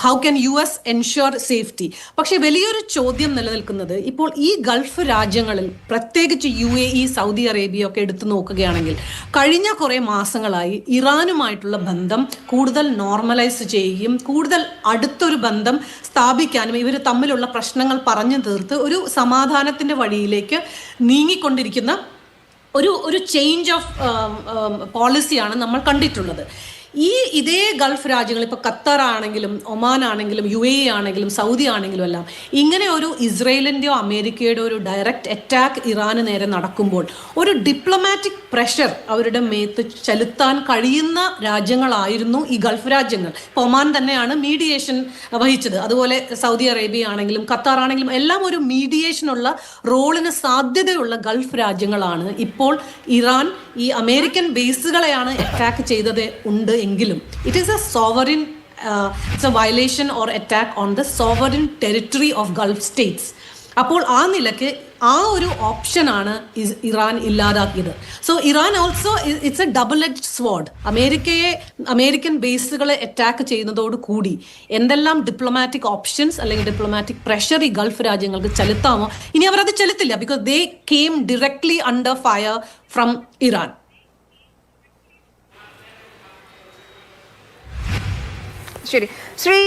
how can US ensure safety? പക്ഷെ വലിയൊരു ചോദ്യം നിലനിൽക്കുന്നത് ഇപ്പോൾ ഈ ഗൾഫ് രാജ്യങ്ങളിൽ പ്രത്യേകിച്ച് UAE, സൗദി അറേബ്യ ഒക്കെ എടുത്തു നോക്കുകയാണെങ്കിൽ കഴിഞ്ഞ കുറേ മാസങ്ങളായി ഇറാനുമായിട്ടുള്ള ബന്ധം കൂടുതൽ നോർമലൈസ് ചെയ്യുകയും കൂടുതൽ അടുത്തൊരു ബന്ധം സ്ഥാപിക്കാനും ഇവർ തമ്മിലുള്ള പ്രശ്നങ്ങൾ പറഞ്ഞു തീർത്ത് ഒരു സമാധാനത്തിന്റെ വഴിയിലേക്ക് നീങ്ങിക്കൊണ്ടിരിക്കുന്ന ഒരു ചേഞ്ച് ഓഫ് പോളിസിയാണ് നമ്മൾ കണ്ടിട്ടുള്ളത്. ഇതേ ഗൾഫ് രാജ്യങ്ങൾ ഇപ്പോൾ ഖത്തർ ആണെങ്കിലും ഒമാൻ ആണെങ്കിലും UAE ആണെങ്കിലും സൗദി ആണെങ്കിലും എല്ലാം ഇങ്ങനെ ഒരു ഇസ്രയേലിൻ്റെയോ അമേരിക്കയുടെയോ ഒരു ഡയറക്റ്റ് അറ്റാക്ക് ഇറാന് നേരെ നടക്കുമ്പോൾ ഒരു ഡിപ്ലോമാറ്റിക് പ്രഷർ അവരുടെ മേത്ത് ചെലുത്താൻ കഴിയുന്ന രാജ്യങ്ങളായിരുന്നു ഈ ഗൾഫ് രാജ്യങ്ങൾ. ഇപ്പോൾ ഒമാൻ തന്നെയാണ് മീഡിയേഷൻ വഹിച്ചത്. അതുപോലെ സൗദി അറേബ്യ ആണെങ്കിലും ഖത്തർ ആണെങ്കിലും എല്ലാം ഒരു മീഡിയേഷനുള്ള റോളിന് സാധ്യതയുള്ള ഗൾഫ് രാജ്യങ്ങളാണ്. ഇപ്പോൾ ഇറാൻ ഈ അമേരിക്കൻ ബേസുകളെയാണ് അറ്റാക്ക് ചെയ്തത് ഉണ്ട് എങ്കിലും it is a sovereign it's a violation or attack on the sovereign territory of Gulf states. അപ്പോൾ ആ നിലയ്ക്ക് ആ ഒരു ഓപ്ഷനാണ് ഇറാൻ ഇല്ലാതാക്കിയത്. So Iran also it's a double edge sword. American ബേസുകളെ അറ്റാക്ക് ചെയ്യുന്നതോട് കൂടി എന്തെല്ലാം ഡിപ്ലോമാറ്റിക് ഓപ്ഷൻസ് അല്ലെങ്കിൽ ഡിപ്ലോമാറ്റിക് പ്രഷർ ഈ ഗൾഫ് രാജ്യങ്ങൾക്ക് ചെലുത്താമോ, ഇനി അവർ അത് ചെലുത്തില്ല. Because they came directly under fire from Iran. ശരി, ശ്രീ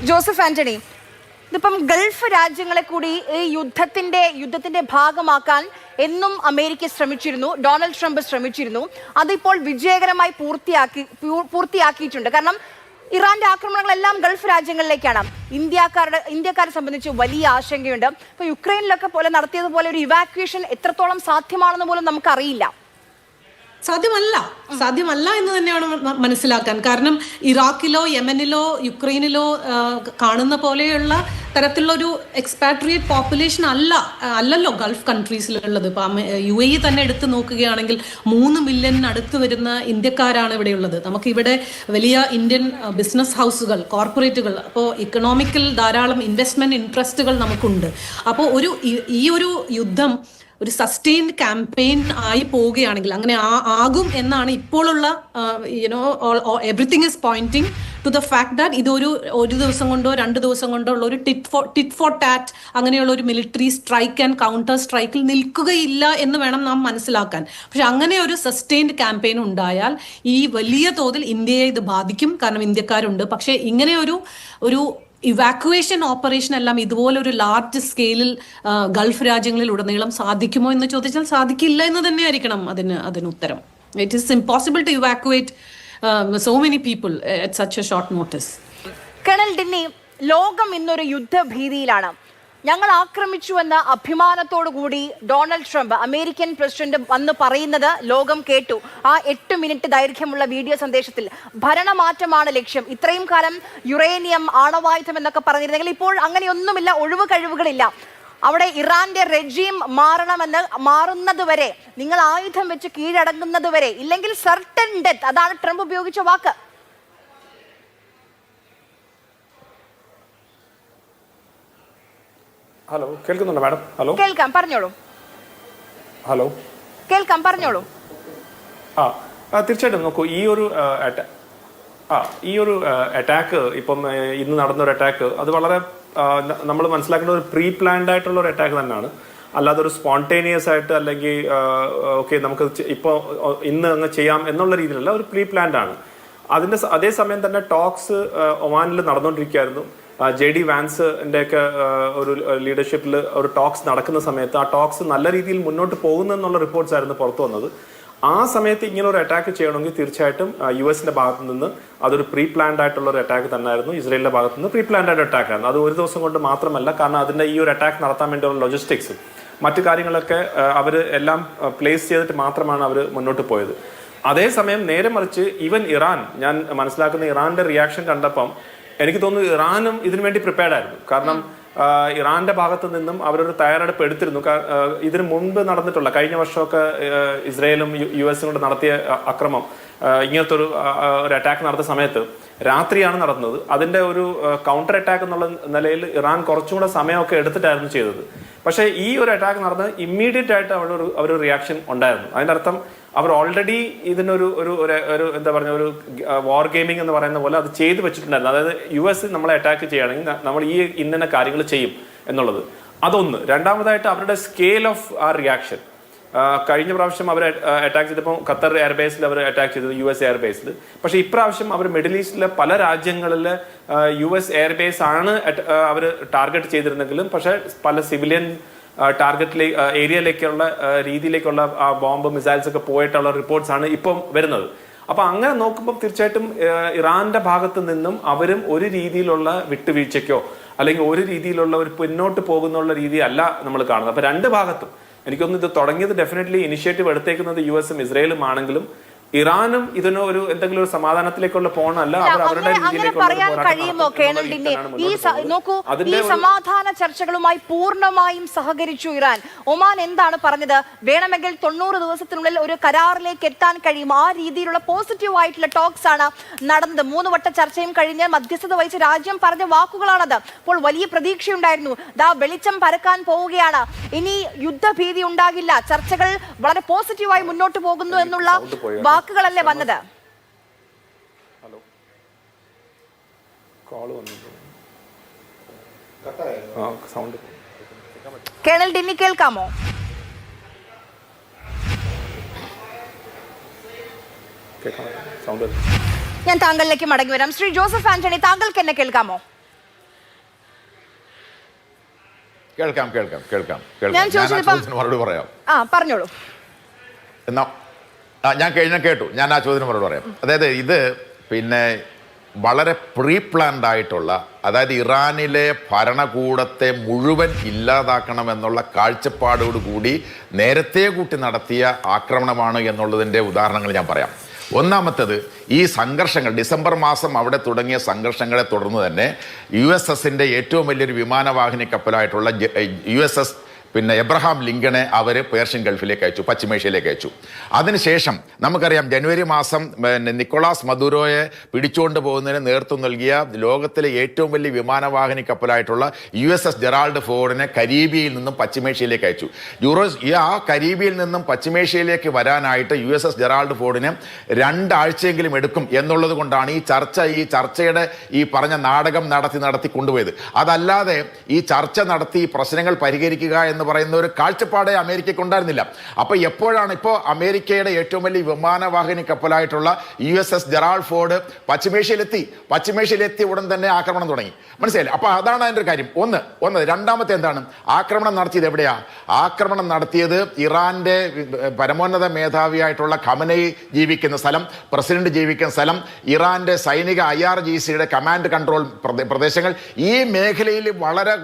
ജോസഫ് ആന്റണി, ഇതിപ്പം ഗൾഫ് രാജ്യങ്ങളെ കൂടി ഈ യുദ്ധത്തിന്റെ ഭാഗമാക്കാൻ എന്നും അമേരിക്ക ശ്രമിച്ചിരുന്നു, ഡൊണാൾഡ് ട്രംപ് ശ്രമിച്ചിരുന്നു. അതിപ്പോൾ വിജയകരമായി പൂർത്തിയാക്കിയിട്ടുണ്ട്. കാരണം ഇറാന്റെ ആക്രമണങ്ങളെല്ലാം ഗൾഫ് രാജ്യങ്ങളിലേക്കാണ്. ഇന്ത്യക്കാരെ സംബന്ധിച്ച് വലിയ ആശങ്കയുണ്ട്. ഇപ്പൊ യുക്രൈനിലൊക്കെ പോലെ നടത്തിയതുപോലെ ഒരു ഇവാക്യുവേഷൻ എത്രത്തോളം സാധ്യമാണെന്ന് പോലും നമുക്കറിയില്ല. സാധ്യമല്ല എന്ന് തന്നെയാണ് മനസ്സിലാക്കാൻ. കാരണം ഇറാഖിലോ യമനിലോ യുക്രൈനിലോ കാണുന്ന പോലെയുള്ള തരത്തിലുള്ള ഒരു എക്സ്പാട്രിയേറ്റ് പോപ്പുലേഷൻ അല്ലല്ലോ ഗൾഫ് കൺട്രീസിലുള്ളത്. ഇപ്പം UAE തന്നെ എടുത്തു നോക്കുകയാണെങ്കിൽ 3 മില്യണിനടുത്ത് വരുന്ന ഇന്ത്യക്കാരാണ് ഇവിടെയുള്ളത്. നമുക്കിവിടെ വലിയ ഇന്ത്യൻ ബിസിനസ് ഹൗസുകൾ, കോർപ്പറേറ്റുകൾ, അപ്പോൾ ഇക്കണോമിക്കൽ ധാരാളം ഇൻവെസ്റ്റ്മെന്റ് ഇൻട്രസ്റ്റുകൾ നമുക്കുണ്ട്. അപ്പോൾ ഈ ഒരു യുദ്ധം ഒരു സസ്റ്റെയിൻഡ് ക്യാമ്പയിൻ ആയി പോവുകയാണെങ്കിൽ അങ്ങനെ ആകും എന്നാണ് ഇപ്പോഴുള്ള everything is pointing to the fact that ഇതൊരു ദിവസം കൊണ്ടോ 2 ദിവസം കൊണ്ടോ ഉള്ള ഒരു ടിറ്റ് ഫോർ ടാറ്റ് അങ്ങനെയുള്ള ഒരു മിലിറ്ററി സ്ട്രൈക്ക് ആൻഡ് കൗണ്ടർ സ്ട്രൈക്കിൽ നിൽക്കുകയില്ല എന്ന് വേണം നാം മനസ്സിലാക്കാൻ. പക്ഷെ അങ്ങനെ ഒരു സസ്റ്റെയിൻഡ് ക്യാമ്പയിൻ ഉണ്ടായാൽ ഈ വലിയ തോതിൽ ഇന്ത്യയെ ഇത് ബാധിക്കും. കാരണം ഇന്ത്യക്കാരുണ്ട്. പക്ഷേ ഇങ്ങനെ ഒരു ഇവാക്യുവേഷൻ ഓപ്പറേഷൻ എല്ലാം ഇതുപോലെ ഒരു ലാർജ് സ്കെയിലിൽ ഗൾഫ് രാജ്യങ്ങളിൽ ഉടനീളം സാധിക്കുമോ എന്ന് ചോദിച്ചാൽ സാധിക്കില്ല എന്ന് തന്നെയായിരിക്കണം അതിന് ഉത്തരം. It is impossible to evacuate so many people at such a short notice. Colonel Dinny, ലോകം ഇന്നൊരു യുദ്ധഭീതിയിലാണ്. ഞങ്ങൾ ആക്രമിച്ചുവെന്ന അഭിമാനത്തോടു കൂടി ഡൊണാൾഡ് ട്രംപ് അമേരിക്കൻ പ്രസിഡന്റ് വന്ന് പറയുന്നത് ലോകം കേട്ടു. ആ 8 മിനിറ്റ് ദൈർഘ്യമുള്ള വീഡിയോ സന്ദേശത്തിൽ ഭരണമാറ്റമാണ് ലക്ഷ്യം. ഇത്രയും കാലം യുറേനിയം, ആണവായുധം എന്നൊക്കെ പറഞ്ഞിരുന്നെങ്കിൽ ഇപ്പോൾ അങ്ങനെയൊന്നുമില്ല, ഒഴിവ് കഴിവുകളില്ല. അവിടെ ഇറാന്റെ റെജീം മാറുന്നത് വരെ, നിങ്ങൾ ആയുധം വെച്ച് കീഴടങ്ങുന്നത് വരെ, ഇല്ലെങ്കിൽ സർട്ടൻ ഡെത്ത്, അതാണ് ട്രംപ് ഉപയോഗിച്ച വാക്ക്. ഹലോ, കേൾക്കുന്നുണ്ടോ മാഡം? ഹലോ, കേൾക്കാം, പറഞ്ഞോളൂ. ഹലോ, കേൾക്കാം, പറഞ്ഞോളൂ. തീർച്ചയായിട്ടും നോക്കൂ, ഈ ഒരു അറ്റാക്ക് ഇപ്പം ഇന്ന് നടന്നൊരു അറ്റാക്ക് അത് വളരെ നമ്മൾ മനസ്സിലാക്കേണ്ട ഒരു പ്രീ പ്ലാൻഡ് ആയിട്ടുള്ള ഒരു അറ്റാക്ക് തന്നെയാണ്. അല്ലാതെ ഒരു സ്പോണ്ടേനിയസ് ആയിട്ട് അല്ലെങ്കിൽ ഓക്കെ നമുക്ക് ഇപ്പോൾ ഇന്ന് അങ്ങ് ചെയ്യാം എന്നുള്ള രീതിയിലല്ല, ഒരു പ്രീ പ്ലാൻഡ് ആണ്. അതേസമയം തന്നെ ടോക്സ് ഒമാനിൽ നടന്നുകൊണ്ടിരിക്കുകയായിരുന്നു. JD വാൻസിന്റെ ഒക്കെ ഒരു ലീഡർഷിപ്പിൽ ഒരു ടോക്സ് നടക്കുന്ന സമയത്ത് ആ ടോക്സ് നല്ല രീതിയിൽ മുന്നോട്ട് പോകുന്നു എന്നുള്ള റിപ്പോർട്ട്സ് ആയിരുന്നു പുറത്തു വന്നത്. ആ സമയത്ത് ഇങ്ങനെ ഒരു അറ്റാക്ക് ചെയ്യണമെങ്കിൽ തീർച്ചയായിട്ടും US ഭാഗത്ത് നിന്ന് അതൊരു പ്രീ പ്ലാൻഡ് ആയിട്ടുള്ള ഒരു അറ്റാക്ക് തന്നെയായിരുന്നു. ഇസ്രയേലിന്റെ ഭാഗത്ത് നിന്ന് പ്രീ പ്ലാൻഡ് ആയിട്ട് അറ്റാക്ക് ആയിരുന്നു. അത് ഒരു ദിവസം കൊണ്ട് മാത്രമല്ല, കാരണം അതിന്റെ ഈ ഒരു അറ്റാക്ക് നടത്താൻ വേണ്ടിയുള്ള ലോജിസ്റ്റിക്സ് മറ്റു കാര്യങ്ങളൊക്കെ അവർ എല്ലാം പ്ലേസ് ചെയ്തിട്ട് മാത്രമാണ് അവർ മുന്നോട്ട് പോയത്. അതേസമയം നേരെ മറിച്ച് ഈവൻ ഇറാൻ, ഞാൻ മനസ്സിലാക്കുന്ന ഇറാന്റെ റിയാക്ഷൻ കണ്ടപ്പം എനിക്ക് തോന്നുന്നു ഇറാനും ഇതിനുവേണ്ടി പ്രിപ്പയർഡ് ആയിരുന്നു. കാരണം ഇറാന്റെ ഭാഗത്ത് നിന്നും അവരൊരു തയ്യാറെടുപ്പ് എടുത്തിരുന്നു. ഇതിനു മുൻപ് നടന്നിട്ടുള്ള കഴിഞ്ഞ വർഷമൊക്കെ ഇസ്രയേലും US കൊണ്ട് നടത്തിയ അക്രമം, ഇങ്ങനത്തെ ഒരു അറ്റാക്ക് നടത്തിയ സമയത്ത് രാത്രിയാണ് നടന്നത്. അതിന്റെ ഒരു കൗണ്ടർ അറ്റാക്ക് എന്നുള്ള നിലയിൽ ഇറാൻ കുറച്ചും കൂടെ സമയമൊക്കെ എടുത്തിട്ടായിരുന്നു ചെയ്തത്. പക്ഷേ ഈ ഒരു അറ്റാക്ക് നടന്ന് ഇമ്മീഡിയറ്റ് ആയിട്ട് അവരൊരു റിയാക്ഷൻ ഉണ്ടായിരുന്നു. അതിന്റെ അർത്ഥം അവർ ഓൾറെഡി ഇതിനൊരു ഒരു എന്താ പറഞ്ഞ ഒരു വാർ ഗെയിമിംഗ് എന്ന് പറയുന്ന പോലെ അത് ചെയ്ത് വെച്ചിട്ടുണ്ടായിരുന്നു. അതായത് US നമ്മളെ അറ്റാക്ക് ചെയ്യുകയാണെങ്കിൽ നമ്മൾ ഈ ഇന്ന കാര്യങ്ങൾ ചെയ്യും എന്നുള്ളത്. അതൊന്ന്. രണ്ടാമതായിട്ട് അവരുടെ സ്കെയിൽ ഓഫ് ആ റിയാക്ഷൻ. കഴിഞ്ഞ പ്രാവശ്യം അവർ അറ്റാക്ക് ചെയ്തപ്പോൾ ഖത്തർ എയർബേസിൽ അവർ അറ്റാക്ക് ചെയ്തത് US എയർബേസിൽ. പക്ഷേ ഇപ്രാവശ്യം അവർ മിഡിൽ ഈസ്റ്റിലെ പല രാജ്യങ്ങളിൽ US എയർബേസ് ആണ് അവർ ടാർഗറ്റ് ചെയ്തിരുന്നെങ്കിലും പക്ഷേ പല സിവിലിയൻ ടാർഗറ്റിലേക്ക് ഏരിയയിലേക്കുള്ള രീതിയിലേക്കുള്ള ആ ബോംബ് മിസൈൽസ് ഒക്കെ പോയിട്ടുള്ള റിപ്പോർട്ട്സ് ആണ് ഇപ്പം വരുന്നത്. അപ്പൊ അങ്ങനെ നോക്കുമ്പോൾ തീർച്ചയായിട്ടും ഇറാന്റെ ഭാഗത്ത് നിന്നും അവരും ഒരു രീതിയിലുള്ള വിട്ടുവീഴ്ചയ്ക്കോ അല്ലെങ്കിൽ ഒരു രീതിയിലുള്ള ഒരു പിന്നോട്ട് പോകുന്നുള്ള രീതിയല്ല നമ്മൾ കാണുന്നത്. അപ്പൊ രണ്ട് ഭാഗത്തും എനിക്കൊന്ന് ഇത് തുടങ്ങിയത് ഡെഫിനറ്റ്ലി ഇനിഷ്യേറ്റീവ് എടുത്തേക്കുന്നത് US ഇസ്രയേലും ആണെങ്കിലും ഇറാനും ഇതിന് ഒരു എന്തെങ്കിലും ഒരു സമാധാനത്തിലേക്കുള്ള പോകണമല്ല, അവർ അവരുടെ നോക്കൂ, ഈ സമാധാന ചർച്ചകളുമായി പൂർണ്ണമായും സഹകരിച്ചു ഇറാൻ. ഒമാൻ എന്താണ് പറഞ്ഞത്? വേണമെങ്കിൽ 90 ദിവസത്തിനുള്ളിൽ ഒരു കരാറിലേക്ക് എത്താൻ കഴിയും. ആ രീതിയിലുള്ള പോസിറ്റീവ് ആയിട്ടുള്ള ടോക്സ് ആണ് നടന്നത്. 3 വട്ട ചർച്ചയും കഴിഞ്ഞ് മധ്യസ്ഥത വഹിച്ച രാജ്യം പറഞ്ഞ വാക്കുകളാണത്. അപ്പോൾ വലിയ പ്രതീക്ഷയുണ്ടായിരുന്നു. ദാ വെളിച്ചം പരക്കാൻ പോവുകയാണ്. ഇനി യുദ്ധഭീതി ഉണ്ടാകില്ല, ചർച്ചകൾ വളരെ പോസിറ്റീവായി മുന്നോട്ട് പോകുന്നു എന്നുള്ള വാക്കുകളല്ലേ വന്നത്? കേണൽ ഡിന്നി കേൾക്കാമോ? ഞാൻ താങ്കളിലേക്ക് മടങ്ങി വരാം. ശ്രീ ജോസഫ് ആന്റണി, താങ്കൾക്ക് എന്നെ കേൾക്കാമോ? കേൾക്കാം. ഞാൻ മറുപടി പറയാം. പറഞ്ഞോളൂ. എന്നാ ഞാൻ കേട്ടു. ഞാൻ ആ ചോദ്യത്തിന് മറുപടി പറയാം. അതായത് ഇത് പിന്നെ വളരെ പ്രീ പ്ലാൻഡ് ആയിട്ടുള്ള, അതായത് ഇറാനിലെ ഭരണകൂടത്തെ മുഴുവൻ ഇല്ലാതാക്കണമെന്നുള്ള കാഴ്ചപ്പാടോടുകൂടി നേരത്തെ കൂട്ടി നടത്തിയ ആക്രമണമാണ് എന്നുള്ളതിൻ്റെ ഉദാഹരണങ്ങൾ ഞാൻ പറയാം. ഒന്നാമത്തേത്, ഈ സംഘർഷങ്ങൾ ഡിസംബർ മാസം അവിടെ തുടങ്ങിയ സംഘർഷങ്ങളെ തുടർന്ന് തന്നെ USSന്റെ ഏറ്റവും വലിയൊരു വിമാനവാഹിനി കപ്പലായിട്ടുള്ള USS എബ്രഹാം ലിങ്കണെ അവർ പേർഷ്യൻ ഗൾഫിലേക്ക് അയച്ചു, പശ്ചിമേഷ്യയിലേക്ക് അയച്ചു. അതിനുശേഷം നമുക്കറിയാം ജനുവരി മാസം നിക്കോളാസ് മദുരോയെ പിടിച്ചുകൊണ്ട് പോകുന്നതിന് നേതൃത്വം നൽകിയ ലോകത്തിലെ ഏറ്റവും വലിയ വിമാനവാഹിനി കപ്പലായിട്ടുള്ള USS ജെറാൾഡ് ഫോർഡിനെ കരീബിയയിൽ നിന്നും പശ്ചിമേഷ്യയിലേക്ക് അയച്ചു. ആ കരീബിയയിൽ നിന്നും പശ്ചിമേഷ്യയിലേക്ക് വരാനായിട്ട് USS ജെറാൾഡ് ഫോർഡിന് 2 ആഴ്ചയെങ്കിലും എടുക്കും എന്നുള്ളത് കൊണ്ടാണ് ഈ ചർച്ചയുടെ ഈ പറഞ്ഞ നാടകം നടത്തി കൊണ്ടുപോയത്. അതല്ലാതെ ഈ ചർച്ച നടത്തി പ്രശ്നങ്ങൾ പരിഹരിക്കുക എന്ന് പറയുന്ന ഒരു കാഴ്ചപ്പാടെ അമേരിക്കയ്ക്ക് ഉണ്ടായിരുന്നില്ല. അപ്പൊ എപ്പോഴാണ് ഇപ്പോൾ അമേരിക്കയുടെ ഏറ്റവും വലിയ വിമാനവാഹിനി കപ്പലായിട്ടുള്ള USS ജെറാൾഡ് ഫോർഡ് പശ്ചിമേഷ്യയിലെത്തിയ ഉടൻ തന്നെ ആക്രമണം തുടങ്ങി. മനസ്സിലായില്ലേ? അപ്പൊ അതാണ് അതിൻ്റെ ഒരു കാര്യം. ഒന്ന്. രണ്ടാമത്തെ എന്താണ്? ആക്രമണം നടത്തിയത് എവിടെയാ? ആക്രമണം നടത്തിയത് ഇറാന്റെ പരമോന്നത മേധാവിയായിട്ടുള്ള ഖമനയി ജീവിക്കുന്ന സ്ഥലം, പ്രസിഡന്റ് ജീവിക്കുന്ന സ്ഥലം, ഇറാന്റെ സൈനിക IRGCയുടെ കമാൻഡ് കൺട്രോൾ പ്രദേശങ്ങൾ, ഈ മേഖലയിൽ വളരെ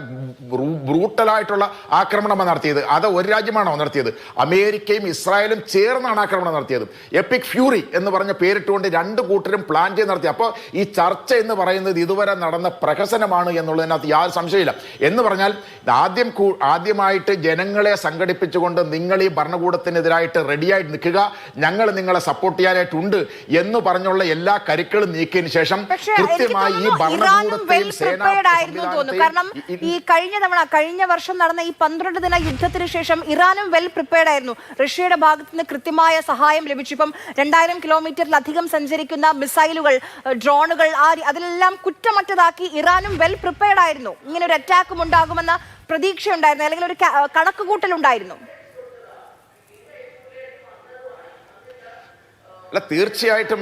ബ്രൂട്ടലായിട്ടുള്ള ആക്രമണം നടത്തിയത്. അത് ഒരു രാജ്യമാണോ നടത്തിയത്? അമേരിക്കയും ഇസ്രായേലും ചേർന്നാണ് ആക്രമണം നടത്തിയത്. എപ്പിക് ഫ്യൂറി എന്ന് പറഞ്ഞ പേരിട്ടുകൊണ്ട് 2 കൂട്ടരും പ്ലാൻ ചെയ്ത് നടത്തി. അപ്പോൾ ഈ ചർച്ച എന്ന് പറയുന്നത് ഇതുവരെ നടന്ന പ്രഹസനമാണ് എന്നുള്ളതിനകത്ത് യാതൊരു സംശയമില്ല. എന്ന് പറഞ്ഞാൽ ആദ്യമായിട്ട് ജനങ്ങളെ സംഘടിപ്പിച്ചുകൊണ്ട് നിങ്ങൾ ഈ ഭരണകൂടത്തിനെതിരായിട്ട് റെഡിയായിട്ട് നിൽക്കുക, ഞങ്ങൾ നിങ്ങളെ സപ്പോർട്ട് ചെയ്യാനായിട്ടുണ്ട് എന്ന് പറഞ്ഞുള്ള എല്ലാ കരുക്കളും നീക്കിയതിനു ശേഷം കൃത്യമായി ഈ ഭരണകൂടത്തെയും കാരണം ഈ കഴിഞ്ഞ വർഷം നടന്ന ഈ 12 ദിന യുദ്ധത്തിന് ശേഷം ഇറാനും വെൽ പ്രിപ്പയർഡ് ആയിരുന്നു. റഷ്യയുടെ ഭാഗത്ത് നിന്ന് കൃത്യമായ സഹായം ലഭിച്ചു. ഇപ്പം 2000 കിലോമീറ്ററിലധികം സഞ്ചരിക്കുന്ന മിസൈലുകൾ, ഡ്രോണുകൾ, അതിലെല്ലാം കുറ്റമറ്റതാക്കി ഇറാനും വെൽ പ്രിപ്പയർഡ് ആയിരുന്നു. ഇങ്ങനെ ഒരു അറ്റാക്കും ഉണ്ടാകുമെന്ന പ്രതീക്ഷയുണ്ടായിരുന്നു, അല്ലെങ്കിൽ ഒരു കണക്കുകൂട്ടലുണ്ടായിരുന്നു. അല്ല, തീർച്ചയായിട്ടും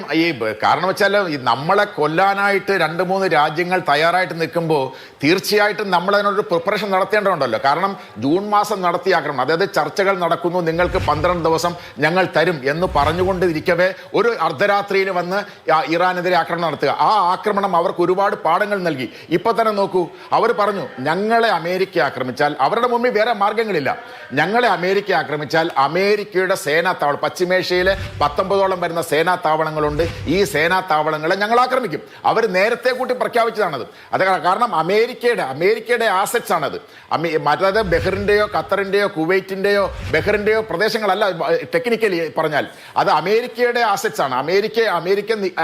കാരണം വെച്ചാൽ നമ്മളെ കൊല്ലാനായിട്ട് 2-3 രാജ്യങ്ങൾ തയ്യാറായിട്ട് നിൽക്കുമ്പോൾ തീർച്ചയായിട്ടും നമ്മൾ അതിനൊരു പ്രിപ്പറേഷൻ നടത്തേണ്ടതുണ്ടല്ലോ. കാരണം ജൂൺ മാസം നടത്തിയ ആക്രമണം, അതായത് ചർച്ചകൾ നടക്കുന്നു, നിങ്ങൾക്ക് 12 ദിവസം ഞങ്ങൾ തരും എന്ന് പറഞ്ഞുകൊണ്ടിരിക്കവേ ഒരു അർദ്ധരാത്രിയിൽ വന്ന് ഇറാനെതിരെ ആക്രമണം നടത്തുക. ആ ആക്രമണം അവർക്ക് ഒരുപാട് പാഠങ്ങൾ നൽകി. ഇപ്പൊ തന്നെ നോക്കൂ, അവർ പറഞ്ഞു ഞങ്ങളെ അമേരിക്ക ആക്രമിച്ചാൽ, അവരുടെ മുമ്പിൽ വേറെ മാർഗങ്ങളില്ല, ഞങ്ങളെ അമേരിക്ക ആക്രമിച്ചാൽ അമേരിക്കയുടെ സേനാത്താവളം, പശ്ചിമേഷ്യയിലെ 19ഓളം വരുന്ന സേനാ താവളങ്ങളുണ്ട്, ഈ സേനാ താവളങ്ങളെ ഞങ്ങൾ ആക്രമിക്കും. അവർ നേരത്തെ കൂട്ടി പ്രഖ്യാപിച്ചതാണത്. അത് കാരണം അമേരിക്കയുടെ ആസറ്റ്സ് ആണത്. മറ്റേത് ബഹ്റിൻ്റെയോ ഖത്തറിൻ്റെയോ കുവൈറ്റിൻ്റെയോ ബഹ്റിൻ്റെയോ പ്രദേശങ്ങളല്ല. ടെക്നിക്കലി പറഞ്ഞാൽ അത് അമേരിക്കയുടെ ആസറ്റ്സ് ആണ്. അമേരിക്ക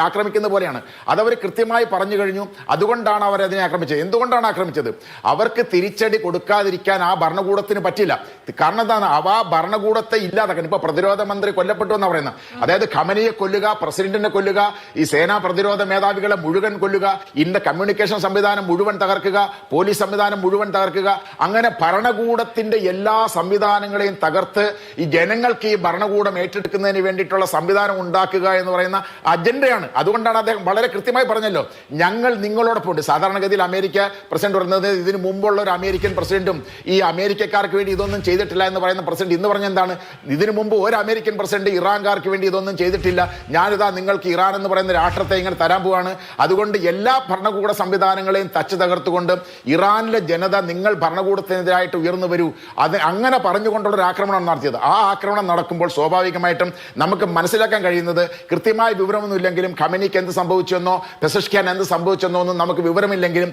ആക്രമിക്കുന്ന പോലെയാണ്. അതവർ കൃത്യമായി പറഞ്ഞു കഴിഞ്ഞു. അതുകൊണ്ടാണ് അവർ അതിനെ ആക്രമിച്ചത്. എന്തുകൊണ്ടാണ് ആക്രമിച്ചത്? അവർക്ക് തിരിച്ചടി കൊടുക്കാതിരിക്കാൻ ആ ഭരണകൂടത്തിന് പറ്റില്ല. കാരണം എന്താണ്? ആ ഭരണകൂടത്തെ ഇല്ലാതാക്കാൻ. ഇപ്പൊ പ്രതിരോധ മന്ത്രി കൊല്ലപ്പെട്ടു എന്നാ പറയുന്നത്. അതായത് ഖമനിയെ കൊല്ലുക, പ്രസിഡന്റിനെ കൊല്ലുക, ഈ സേനാ പ്രതിരോധ മേധാവികളെ മുഴുവൻ കൊല്ലുക, ഇന്ന കമ്മ്യൂണിക്കേഷൻ സംവിധാനം മുഴുവൻ തകർക്കുക, പോലീസ് സംവിധാനം മുഴുവൻ തകർക്കുക, അങ്ങനെ ഭരണകൂടത്തിന്റെ എല്ലാ സംവിധാനങ്ങളെയും തകർത്ത് ഈ ജനങ്ങൾക്ക് ഈ ഭരണകൂടം ഏറ്റെടുക്കുന്നതിന് വേണ്ടിയിട്ടുള്ള സംവിധാനം ഉണ്ടാക്കുക എന്ന് പറയുന്ന അജണ്ടയാണ്. അതുകൊണ്ടാണ് അദ്ദേഹം വളരെ കൃത്യമായി പറഞ്ഞല്ലോ, ഞങ്ങൾ നിങ്ങളോടൊപ്പം ഉണ്ട്. സാധാരണഗതിയിൽ അമേരിക്ക പ്രസിഡന്റ് പറയുന്നത്, ഇതിന് മുമ്പുള്ള ഒരു അമേരിക്കൻ പ്രസിഡന്റും ഈ അമേരിക്കക്കാർക്ക് വേണ്ടി ഇതൊന്നും ചെയ്തിട്ടില്ല എന്ന് പറയുന്ന പ്രസിഡന്റ് ഇന്ന് പറഞ്ഞ എന്താണ്? ഇതിനു മുമ്പ് ഒരു അമേരിക്കൻ പ്രസിഡന്റ് ഇറാൻകാർക്ക് വേണ്ടി ഇതൊന്നും ചെയ്തിട്ടില്ല, ഞാനിതാ നിങ്ങൾക്ക് ഇറാൻ എന്ന് പറയുന്ന രാഷ്ട്രത്തെ ഇങ്ങനെ തരാൻ പോവാണ്. അതുകൊണ്ട് എല്ലാ ഭരണകൂട സംവിധാനങ്ങളെയും തച്ചു തകർത്തുകൊണ്ട് ഇറാനിലെ ജനത നിങ്ങൾ ഭരണകൂടത്തിനെതിരായിട്ട് ഉയർന്നു വരൂ, അത് അങ്ങനെ പറഞ്ഞുകൊണ്ടുള്ള ഒരു ആക്രമണം നടത്തിയത്. ആ ആക്രമണം നടക്കുമ്പോൾ സ്വാഭാവികമായിട്ടും നമുക്ക് മനസ്സിലാക്കാൻ കഴിയുന്നത്, കൃത്യമായ വിവരമൊന്നും ഇല്ലെങ്കിലും ഖമനിക്ക് എന്ത് സംഭവിച്ചെന്നോ പെസഷ്കിയാൻ എന്ത് സംഭവിച്ചെന്നോ ഒന്നും നമുക്ക് വിവരമില്ലെങ്കിലും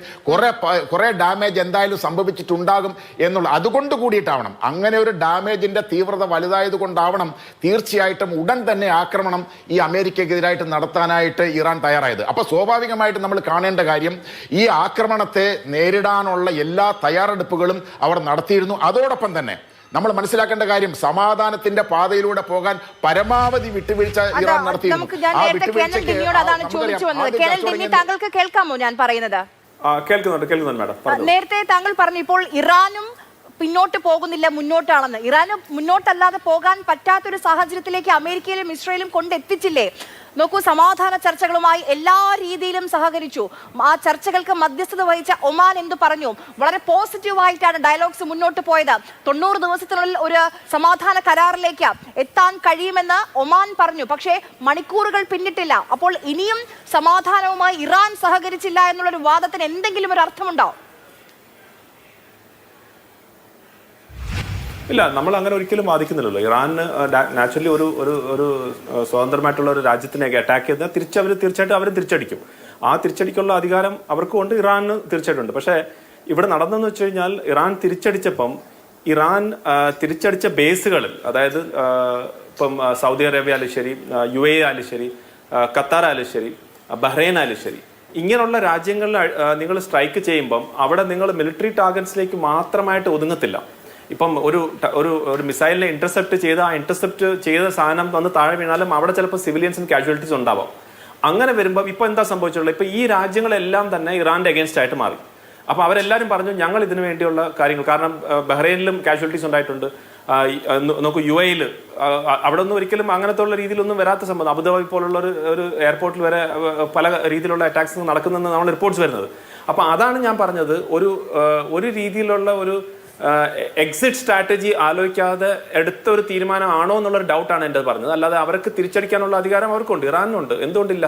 കുറെ ഡാമേജ് എന്തായാലും സംഭവിച്ചിട്ടുണ്ടാകും എന്നുള്ള അതുകൊണ്ട് കൂടിയിട്ടാവണം, അങ്ങനെ ഒരു ഡാമേജിന്റെ തീവ്രത വലുതായത് കൊണ്ടാവണം തീർച്ചയായിട്ടും ഉടൻ തന്നെ ആക്രമണം ഈ അമേരിക്കക്കെതിരായിട്ട് നടത്താനായിട്ട് ഇറാൻ തയ്യാറായത്. അപ്പൊ സ്വാഭാവികമായിട്ട് നമ്മൾ കാണേണ്ട കാര്യം, ഈ ആക്രമണത്തെ നേരിടാനുള്ള എല്ലാ തയ്യാറെടുപ്പുകളും അവർ നടത്തിയിരുന്നു. അതോടൊപ്പം തന്നെ നമ്മൾ മനസ്സിലാക്കേണ്ട കാര്യം, സമാധാനത്തിന്റെ പാതയിലൂടെ പോകാൻ പരമാവധി വിട്ടുവീഴ്ച ഇറാൻ നടത്തിയിരുന്നു. താങ്കൾക്ക് കേൾക്കാമോ ഞാൻ പറയുന്നത്? കേൾക്കുന്നുണ്ട് മാഡം. നേരത്തെ താങ്കൾ പറഞ്ഞു ഇപ്പോൾ ഇറാനും പിന്നോട്ട് പോകുന്നില്ല, മുന്നോട്ടാണെന്ന്. ഇറാന് മുന്നോട്ടല്ലാതെ പോകാൻ പറ്റാത്തൊരു സാഹചര്യത്തിലേക്ക് അമേരിക്കയിലും ഇസ്രയേലും കൊണ്ടെത്തിച്ചില്ലേ? നോക്കൂ, സമാധാന ചർച്ചകളുമായി എല്ലാ രീതിയിലും സഹകരിച്ചു. ആ ചർച്ചകൾക്ക് മധ്യസ്ഥത വഹിച്ച ഒമാൻ എന്തു പറഞ്ഞു? വളരെ പോസിറ്റീവായിട്ടാണ് ഡയലോഗ്സ് മുന്നോട്ട് പോയത്. 90 ദിവസത്തിനുള്ളിൽ ഒരു സമാധാന കരാറിലേക്ക് എത്താൻ കഴിയുമെന്ന് ഒമാൻ പറഞ്ഞു. പക്ഷേ മണിക്കൂറുകൾ പിന്നിട്ടില്ല. അപ്പോൾ ഇനിയും സമാധാനവുമായി ഇറാൻ സഹകരിച്ചില്ല എന്നുള്ളൊരു വാദത്തിന് എന്തെങ്കിലും ഒരു അർത്ഥമുണ്ടോ? ഇല്ല, നമ്മൾ അങ്ങനെ ഒരിക്കലും വാദിക്കുന്നില്ലല്ലോ. ഇറാന് നാച്ചുറലി ഒരു സ്വതന്ത്രമായിട്ടുള്ള ഒരു രാജ്യത്തിനെ അറ്റാക്ക് ചെയ്താൽ തീർച്ചയായിട്ടും അവർ തിരിച്ചടിക്കും. ആ തിരിച്ചടിക്കുള്ള അധികാരം അവർക്കും ഉണ്ട്, ഇറാന് തീർച്ചയായിട്ടും ഉണ്ട്. പക്ഷേ ഇവിടെ നടന്നെന്ന് വെച്ച് കഴിഞ്ഞാൽ, ഇറാൻ തിരിച്ചടിച്ചപ്പം ഇറാൻ തിരിച്ചടിച്ച ബേസുകളിൽ, അതായത് ഇപ്പം സൗദി അറേബ്യ ആയാലും ശരി, UAE ആയാലും ശരി, ഖത്താർ ആയാലും ശരി, ബഹ്റൈൻ ആയാലും ശരി, ഇങ്ങനെയുള്ള രാജ്യങ്ങളിൽ നിങ്ങൾ സ്ട്രൈക്ക് ചെയ്യുമ്പം അവിടെ നിങ്ങൾ മിലിറ്ററി ടാർഗറ്റ്സിലേക്ക് മാത്രമായിട്ട് ഒതുങ്ങത്തില്ല. ഇപ്പം ഒരു മിസൈലിനെ ഇന്റർസെപ്റ്റ് ചെയ്ത് ആ ഇന്റർസെപ്റ്റ് ചെയ്ത സാധനം വന്ന് താഴെ വീണാലും അവിടെ ചിലപ്പോൾ സിവിലിയൻസിന് കാഷ്വാലിറ്റീസ് ഉണ്ടാവാം. അങ്ങനെ വരുമ്പോൾ ഇപ്പൊ എന്താ സംഭവിച്ചിട്ടുള്ളത്? ഇപ്പൊ ഈ രാജ്യങ്ങളെല്ലാം തന്നെ ഇറാന്റെ അഗേൻസ്റ്റ് ആയിട്ട് മാറി. അപ്പൊ അവരെല്ലാരും പറഞ്ഞു ഞങ്ങൾ ഇതിനു വേണ്ടിയുള്ള കാര്യങ്ങൾ, കാരണം ബഹ്റൈനിലും കാഷ്വാലിറ്റീസ് ഉണ്ടായിട്ടുണ്ട്. നോക്കൂ, UAE അവിടെ ഒന്നും ഒരിക്കലും അങ്ങനത്തെ ഉള്ള രീതിയിലൊന്നും വരാത്ത സംഭവം. അബുദാബി പോലുള്ള ഒരു എയർപോർട്ടിൽ വരെ പല രീതിയിലുള്ള അറ്റാക്സ് നടക്കുന്നെന്ന് നമ്മൾ റിപ്പോർട്ട്സ് വരുന്നത്. അപ്പൊ അതാണ് ഞാൻ പറഞ്ഞത്, ഒരു രീതിയിലുള്ള ഒരു എക്സിറ്റ് സ്ട്രാറ്റജി ആലോചിക്കാതെ എടുത്ത ഒരു തീരുമാനമാണോ എന്നുള്ളൊരു ഡൗട്ടാണ് എൻ്റെ പറഞ്ഞത്. അല്ലാതെ അവർക്ക് തിരിച്ചടിക്കാനുള്ള അധികാരം അവർക്കുണ്ട്, ഇറാനുണ്ട്, എന്തുകൊണ്ടില്ല.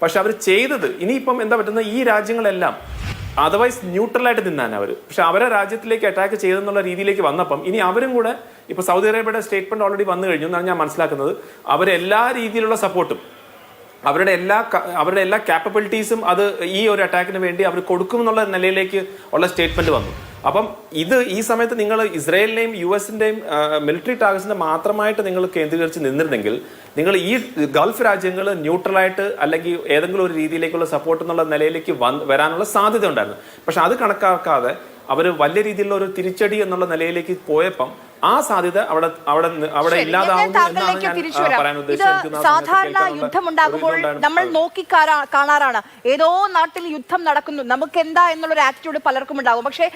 പക്ഷെ അവർ ചെയ്തത് ഇനിയിപ്പം എന്താ പറ്റുന്നത്, ഈ രാജ്യങ്ങളെല്ലാം അതർവൈസ് ന്യൂട്രലായിട്ട് നിന്നാണ് അവർ. പക്ഷെ അവരെ രാജ്യത്തിലേക്ക് അറ്റാക്ക് ചെയ്തെന്നുള്ള രീതിയിലേക്ക് വന്നപ്പം ഇനി അവരും കൂടെ, ഇപ്പൊ സൗദി അറേബ്യയുടെ സ്റ്റേറ്റ്മെന്റ് ഓൾറെഡി വന്നു കഴിഞ്ഞു എന്നാണ് ഞാൻ മനസ്സിലാക്കുന്നത്. അവരെല്ലാ രീതിയിലുള്ള സപ്പോർട്ടും അവരുടെ എല്ലാ കാപ്പബിലിറ്റീസും അത് ഈ ഒരു അറ്റാക്കിന് വേണ്ടി അവർ കൊടുക്കുമെന്നുള്ള നിലയിലേക്ക് ഉള്ള സ്റ്റേറ്റ്മെന്റ് വന്നു. അപ്പം ഈ സമയത്ത് നിങ്ങൾ ഇസ്രായേലിനെയും US-ന്റെയും മിലിറ്ററി ടാർഗറ്റ്സിനെ മാത്രമായിട്ട് നിങ്ങൾ കേന്ദ്രീകരിച്ച് നിന്നിരുന്നെങ്കിൽ, നിങ്ങൾ ഈ ഗൾഫ് രാജ്യങ്ങൾ ന്യൂട്രലായിട്ട് അല്ലെങ്കിൽ ഏതെങ്കിലും ഒരു രീതിയിലേക്കുള്ള സപ്പോർട്ട് എന്നുള്ള നിലയിലേക്ക് വരാനുള്ള സാധ്യത ഉണ്ടായിരുന്നു. പക്ഷെ അത് കണക്കാക്കാതെ അവർ വലിയ രീതിയിലുള്ള ഒരു തിരിച്ചടി എന്നുള്ള നിലയിലേക്ക് പോയപ്പം ആ സാധ്യത അവിടെ ഇല്ലാതാവുന്നു എന്നാണ് ഞാൻ പറയാൻ ഉദ്ദേശിച്ചത്. സാധാരണ യുദ്ധമുണ്ടാകുമ്പോൾ നമ്മൾ നോക്കി കാണാറാണ്. ഏതോ നാട്ടിൽ യുദ്ധം നടക്കുന്നു, നമുക്ക് എന്താ എന്നുള്ളൊരു ആറ്റിറ്റ്യൂഡ് പലർക്കും ഉണ്ടാകും. പക്ഷേ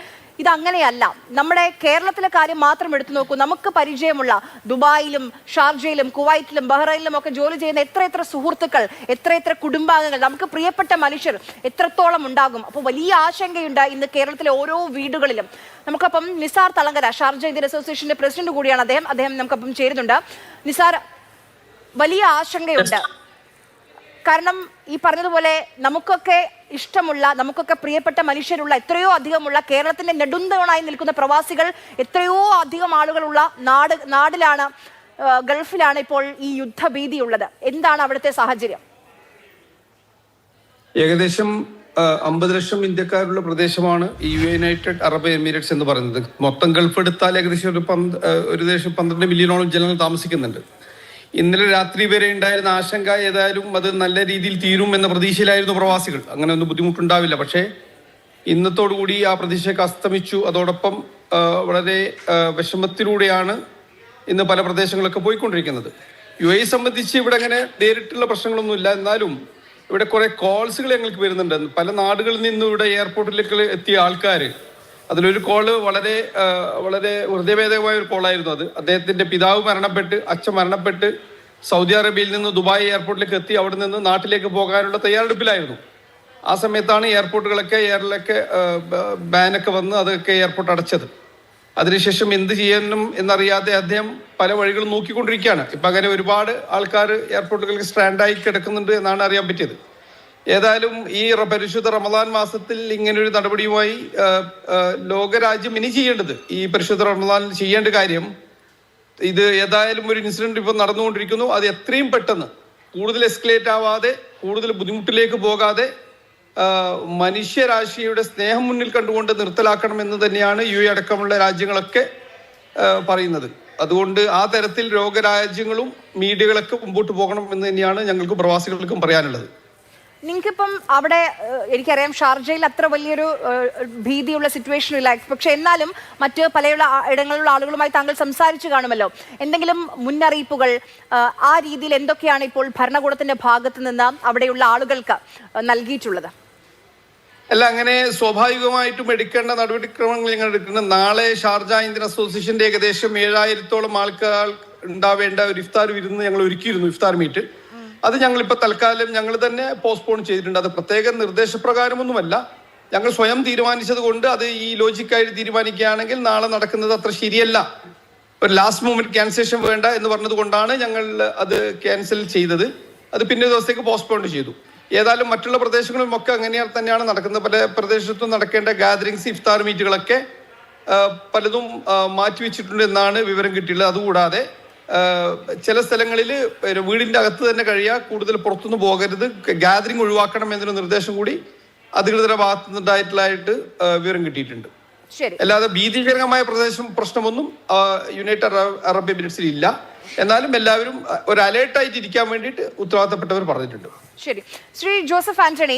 ഇതങ്ങനെയല്ല. നമ്മുടെ കേരളത്തിലെ കാര്യം മാത്രം എടുത്തു നോക്കൂ. നമുക്ക് പരിചയമുള്ള ദുബായിലും ഷാർജയിലും കുവൈറ്റിലും ബഹ്റൈനിലും ഒക്കെ ജോലി ചെയ്യുന്ന എത്ര സുഹൃത്തുക്കൾ, എത്ര കുടുംബാംഗങ്ങൾ, നമുക്ക് പ്രിയപ്പെട്ട മനുഷ്യർ എത്രത്തോളം ഉണ്ടാകും. അപ്പോൾ വലിയ ആശങ്കയുണ്ട് ഇന്ന് കേരളത്തിലെ ഓരോ വീടുകളിലും. നമുക്കപ്പം നിസാർ തളങ്കര, ഷാർജ ഇന്ത്യൻ അസോസിയേഷന്റെ പ്രസിഡന്റ് കൂടിയാണ് അദ്ദേഹം നമുക്കപ്പം ചേരുന്നുണ്ട്. നിസാർ, വലിയ ആശങ്കയുണ്ട്. കാരണം ഈ പറഞ്ഞതുപോലെ നമുക്കൊക്കെ ഇഷ്ടമുള്ള, നമുക്കൊക്കെ പ്രിയപ്പെട്ട മനുഷ്യരുള്ള, എത്രയോ അധികമുള്ള കേരളത്തിന്റെ നെടുന്തോണായി നിൽക്കുന്ന പ്രവാസികൾ എത്രയോ അധികം ആളുകളുള്ള നാടിലാണ്, ഗൾഫിലാണ് ഇപ്പോൾ ഈ യുദ്ധഭീതിയുള്ളത്. എന്താണ് അവിടുത്തെ സാഹചര്യം? ഏകദേശം 50 ലക്ഷം ഇന്ത്യക്കാരുള്ള പ്രദേശമാണ് ഈ യുണൈറ്റഡ് അറബ് എമിറേറ്റ്സ് എന്ന് പറയുന്നത്. മൊത്തം ഗൾഫ് എടുത്താൽ ഏകദേശം ഒരു 12 മില്യണോളം ജനങ്ങൾ താമസിക്കുന്നുണ്ട്. ഇന്നലെ രാത്രി വരെ ഉണ്ടായിരുന്ന ആശങ്ക ഏതായാലും അത് നല്ല രീതിയിൽ തീരും എന്ന പ്രതീക്ഷയിലായിരുന്നു പ്രവാസികൾ. അങ്ങനെ ഒന്നും ബുദ്ധിമുട്ടുണ്ടാവില്ല. പക്ഷേ ഇന്നത്തോടുകൂടി ആ പ്രതീക്ഷയൊക്കെ അസ്തമിച്ചു. അതോടൊപ്പം വളരെ വിഷമത്തിലൂടെയാണ് ഇന്ന് പല പ്രദേശങ്ങളൊക്കെ പോയിക്കൊണ്ടിരിക്കുന്നത്. UAE സംബന്ധിച്ച് ഇവിടെ അങ്ങനെ നേരിട്ടുള്ള പ്രശ്നങ്ങളൊന്നുമില്ല. എന്നാലും ഇവിടെ കുറെ കോൾസുകൾ ഞങ്ങൾക്ക് വരുന്നുണ്ട്. പല നാടുകളിൽ നിന്നും ഇവിടെ എയർപോർട്ടിലേക്ക് എത്തിയ ആൾക്കാർ, അതിലൊരു കോള് വളരെ ഹൃദയഭേദകമായ ഒരു കോളായിരുന്നു. അത് അദ്ദേഹത്തിന്റെ പിതാവ് മരണപ്പെട്ട്, അച്ഛൻ മരണപ്പെട്ട് സൗദി അറേബ്യയിൽ നിന്ന് ദുബായ് എയർപോർട്ടിലേക്ക് എത്തി അവിടെ നിന്ന് നാട്ടിലേക്ക് പോകാനുള്ള തയ്യാറെടുപ്പിലായിരുന്നു. ആ സമയത്താണ് എയറിലൊക്കെ ബാനൊക്കെ വന്ന് അതൊക്കെ എയർപോർട്ട് അടച്ചത്. അതിനുശേഷം എന്ത് ചെയ്യണം എന്നറിയാതെ അദ്ദേഹം പല വഴികളും നോക്കിക്കൊണ്ടിരിക്കുകയാണ്. ഇപ്പം അങ്ങനെ ഒരുപാട് ആൾക്കാർ എയർപോർട്ടുകളിൽ സ്റ്റാൻഡായി കിടക്കുന്നുണ്ട് എന്നാണ് അറിയാൻ പറ്റിയത്. ഏതായാലും ഈ പരിശുദ്ധ റമദാൻ മാസത്തിൽ ഇങ്ങനൊരു നടപടിയുമായി ലോകരാജ്യം ഇനി ചെയ്യേണ്ടത്, ഈ പരിശുദ്ധ റമദാൻ ചെയ്യേണ്ട കാര്യം, ഇത് ഏതായാലും ഒരു ഇൻസിഡന്റ് ഇപ്പം നടന്നുകൊണ്ടിരിക്കുന്നു. അത് എത്രയും പെട്ടെന്ന് കൂടുതൽ എസ്കലേറ്റ് ആവാതെ, കൂടുതൽ ബുദ്ധിമുട്ടിലേക്ക് പോകാതെ മനുഷ്യരാശിയുടെ സ്നേഹം മുന്നിൽ കണ്ടുകൊണ്ട് നിർത്തലാക്കണം എന്ന് തന്നെയാണ് UAE അടക്കമുള്ള രാജ്യങ്ങളൊക്കെ പറയുന്നത്. അതുകൊണ്ട് ആ തരത്തിൽ ലോകരാജ്യങ്ങളും മീഡിയകളൊക്കെ മുമ്പോട്ട് പോകണം എന്ന് തന്നെയാണ് ഞങ്ങൾക്ക് പ്രവാസികൾക്കും പറയാനുള്ളത്. നിങ്ങൾക്കിപ്പം അവിടെ, എനിക്കറിയാം ഷാർജയിൽ അത്ര വലിയൊരു ഭീതിയുള്ള സിറ്റുവേഷൻ ഇല്ല, പക്ഷെ എന്നാലും മറ്റ് പലയുള്ള ഇടങ്ങളിലുള്ള ആളുകളുമായി താങ്കൾ സംസാരിച്ചു കാണുമല്ലോ. എന്തെങ്കിലും മുന്നറിയിപ്പുകൾ ആ രീതിയിൽ എന്തൊക്കെയാണ് ഇപ്പോൾ ഭരണകൂടത്തിന്റെ ഭാഗത്ത് നിന്ന് അവിടെയുള്ള ആളുകൾക്ക് നൽകിയിട്ടുള്ളത്? അല്ല, അങ്ങനെ സ്വാഭാവികമായിട്ടും എടുക്കേണ്ട നടപടിക്രമങ്ങൾ ഞങ്ങൾ എടുക്കുന്നത്. നാളെ ഷാർജ ഇന്ത്യൻ അസോസിയേഷന്റെ ഏകദേശം 7000-ഓളം ആൾക്കാർ ഉണ്ടാവേണ്ട ഒരു ഇഫ്താർ വിരുന്ന് ഞങ്ങൾ ഒരുക്കിയിരുന്നു, ഇഫ്താർ മീറ്റ്. അത് ഞങ്ങളിപ്പോൾ തൽക്കാലം ഞങ്ങൾ തന്നെ പോസ്റ്റ്പോൺ ചെയ്തിട്ടുണ്ട്. അത് പ്രത്യേക നിർദ്ദേശപ്രകാരമൊന്നുമല്ല, ഞങ്ങൾ സ്വയം തീരുമാനിച്ചത് കൊണ്ട്. അത് ഈ ലോജിക്കായിട്ട് തീരുമാനിക്കുകയാണെങ്കിൽ നാളെ നടക്കുന്നത് അത്ര ശരിയല്ല, ഒരു ലാസ്റ്റ് മൊമെന്റ് ക്യാൻസലേഷൻ വേണ്ട എന്ന് പറഞ്ഞത് കൊണ്ടാണ് ഞങ്ങൾ അത് ക്യാൻസൽ ചെയ്തത്. അത് പിന്നെ ദിവസത്തേക്ക് പോസ്റ്റ്പോൺ ചെയ്തു. ഏതായാലും മറ്റുള്ള പ്രദേശങ്ങളിലും ഒക്കെ അങ്ങനെ തന്നെയാണ് നടക്കുന്നത്. പല പ്രദേശത്തും നടക്കേണ്ട ഗാദറിങ്സ്, ഇഫ്താർ മീറ്റുകളൊക്കെ പലതും മാറ്റിവെച്ചിട്ടുണ്ട് എന്നാണ് വിവരം കിട്ടിയുള്ളത്. അതുകൂടാതെ ചില സ്ഥലങ്ങളിൽ വീടിന്റെ അകത്ത് തന്നെ കഴിയുക, കൂടുതൽ പുറത്തുനിന്ന് പോകരുത്, ഗാദറിംഗ് ഒഴിവാക്കണം എന്നൊരു നിർദ്ദേശം കൂടി അധികൃതരുടെ ഭാഗത്തു നിന്നുണ്ടായിട്ടുള്ളതായിട്ട് വിവരം കിട്ടിയിട്ടുണ്ട്. അല്ലാതെ ഭീതിജനകമായ പ്രശ്നമൊന്നും യുണൈറ്റഡ് അറബ് എമിറേറ്റ്സിൽ ഇല്ല. എന്നാലും എല്ലാവരും ഒരു അലേർട്ടായിട്ട് ഇരിക്കാൻ വേണ്ടിയിട്ട് ഉത്തരവാദിത്തപ്പെട്ടവർ പറഞ്ഞിട്ടുണ്ട്. ശരി, ശ്രീ ജോസഫ് ആന്റണി,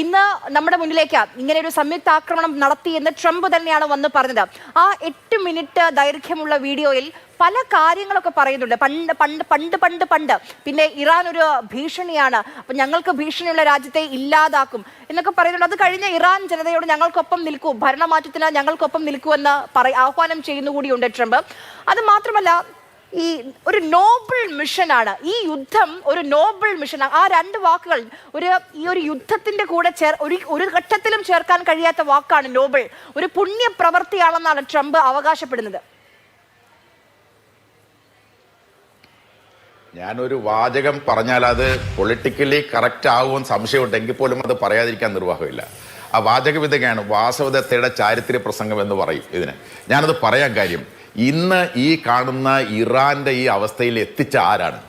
ഇന്ന് നമ്മുടെ മുന്നിലേക്ക് ഇങ്ങനെ ഒരു സംയുക്ത ആക്രമണം നടത്തിയെന്ന് ട്രംപ് തന്നെയാണ് വന്ന് പറഞ്ഞത്. ആ 8 മിനിറ്റ് ദൈർഘ്യമുള്ള വീഡിയോയിൽ പല കാര്യങ്ങളൊക്കെ പറയുന്നുണ്ട്. പണ്ട് പിന്നെ ഇറാൻ ഒരു ഭീഷണിയാണ്, അപ്പൊ ഞങ്ങൾക്ക് ഭീഷണിയുള്ള രാജ്യത്തെ ഇല്ലാതാക്കും എന്നൊക്കെ പറയുന്നുണ്ട്. അത് കഴിഞ്ഞ ഇറാൻ ജനതയോട് ഞങ്ങൾക്കൊപ്പം നിൽക്കൂ, ഭരണമാറ്റത്തിന് ഞങ്ങൾക്കൊപ്പം നിൽക്കൂ എന്ന് ആഹ്വാനം ചെയ്യുന്നുകൂടിയുണ്ട് ട്രംപ്. അത് മാത്രമല്ല, ഈ ഒരു നോബിൾ മിഷനാണ് ഈ യുദ്ധം, ഒരു നോബിൾ മിഷനാണ്. ആ 2 വാക്കുകൾ ഈ ഒരു യുദ്ധത്തിന്റെ കൂടെ ഒരു ഘട്ടത്തിലും ചേർക്കാൻ കഴിയാത്ത വാക്കാണ് നോബിൾ. ഒരു പുണ്യ പ്രവൃത്തിയാണെന്നാണ് ട്രംപ് അവകാശപ്പെടുന്നത്. ഞാനൊരു വാചകം പറഞ്ഞാൽ അത് പൊളിറ്റിക്കലി കറക്റ്റ് ആകുമെന്ന് സംശയമുണ്ടെങ്കിൽ പോലും അത് പറയാതിരിക്കാൻ നിർവാഹമില്ല. ആ വാചകം ഇതൊക്കെയാണ്, വാസവദത്തയുടെ ചാരിത്ര്യ പ്രസംഗം എന്ന് പറയും ഇതിന്. ഞാനത് പറയാൻ കാര്യം, ഇന്ന് ഈ കാണുന്ന ഇറാന്റെ ഈ അവസ്ഥയിൽ എത്തിച്ച ആരാണ്?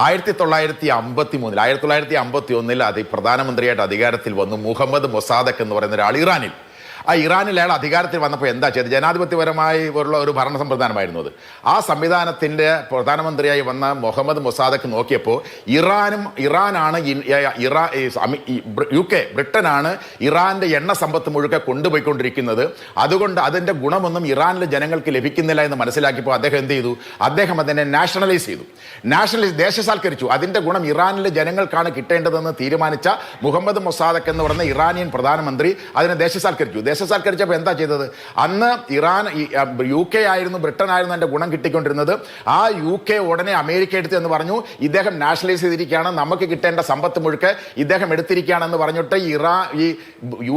1951 പ്രധാനമന്ത്രിയായിട്ട് അധികാരത്തിൽ വന്നു മുഹമ്മദ് മൊസാദക് എന്ന് പറയുന്ന ഒരാൾ ഇറാനിൽ. ആ ഇറാനിൽ അയാൾ അധികാരത്തിൽ വന്നപ്പോൾ എന്താ ചെയ്തത്? ജനാധിപത്യപരമായി ഉള്ള ഒരു ഭരണ സംവിധാനമായിരുന്നു അത്. ആ സംവിധാനത്തിൻ്റെ പ്രധാനമന്ത്രിയായി വന്ന മുഹമ്മദ് മൊസാദക്ക് നോക്കിയപ്പോൾ ഇറാനാണ് UK ബ്രിട്ടനാണ് ഇറാന്റെ എണ്ണ സമ്പത്ത് മുഴുക്കെ കൊണ്ടുപോയിക്കൊണ്ടിരിക്കുന്നത്. അതുകൊണ്ട് അതിൻ്റെ ഗുണമൊന്നും ഇറാനിലെ ജനങ്ങൾക്ക് ലഭിക്കുന്നില്ല എന്ന് മനസ്സിലാക്കിയപ്പോൾ അദ്ദേഹം എന്ത് ചെയ്തു? അദ്ദേഹം അതിനെ നാഷണലൈസ് ചെയ്തു, ദേശസാൽക്കരിച്ചു. അതിൻ്റെ ഗുണം ഇറാനിലെ ജനങ്ങൾക്കാണ് കിട്ടേണ്ടതെന്ന് തീരുമാനിച്ച മുഹമ്മദ് മൊസാദക്ക് എന്ന് പറയുന്ന ഇറാനിയൻ പ്രധാനമന്ത്രി അതിനെ ദേശസാൽക്കരിച്ചപ്പോൾ എന്താ ചെയ്തത്? അന്ന് UK ആയിരുന്നു, ബ്രിട്ടൻ ആയിരുന്നു അതിൻ്റെ ഗുണം കിട്ടിക്കൊണ്ടിരുന്നത്. ആ UK ഉടനെ അമേരിക്ക എടുത്തു എന്ന് പറഞ്ഞു. ഇദ്ദേഹം നാഷണലൈസ് ചെയ്തിരിക്കുകയാണ്, നമുക്ക് കിട്ടേണ്ട സമ്പത്ത് മുഴുക്കെ ഇദ്ദേഹം എടുത്തിരിക്കുകയാണെന്ന് പറഞ്ഞിട്ട് ഈ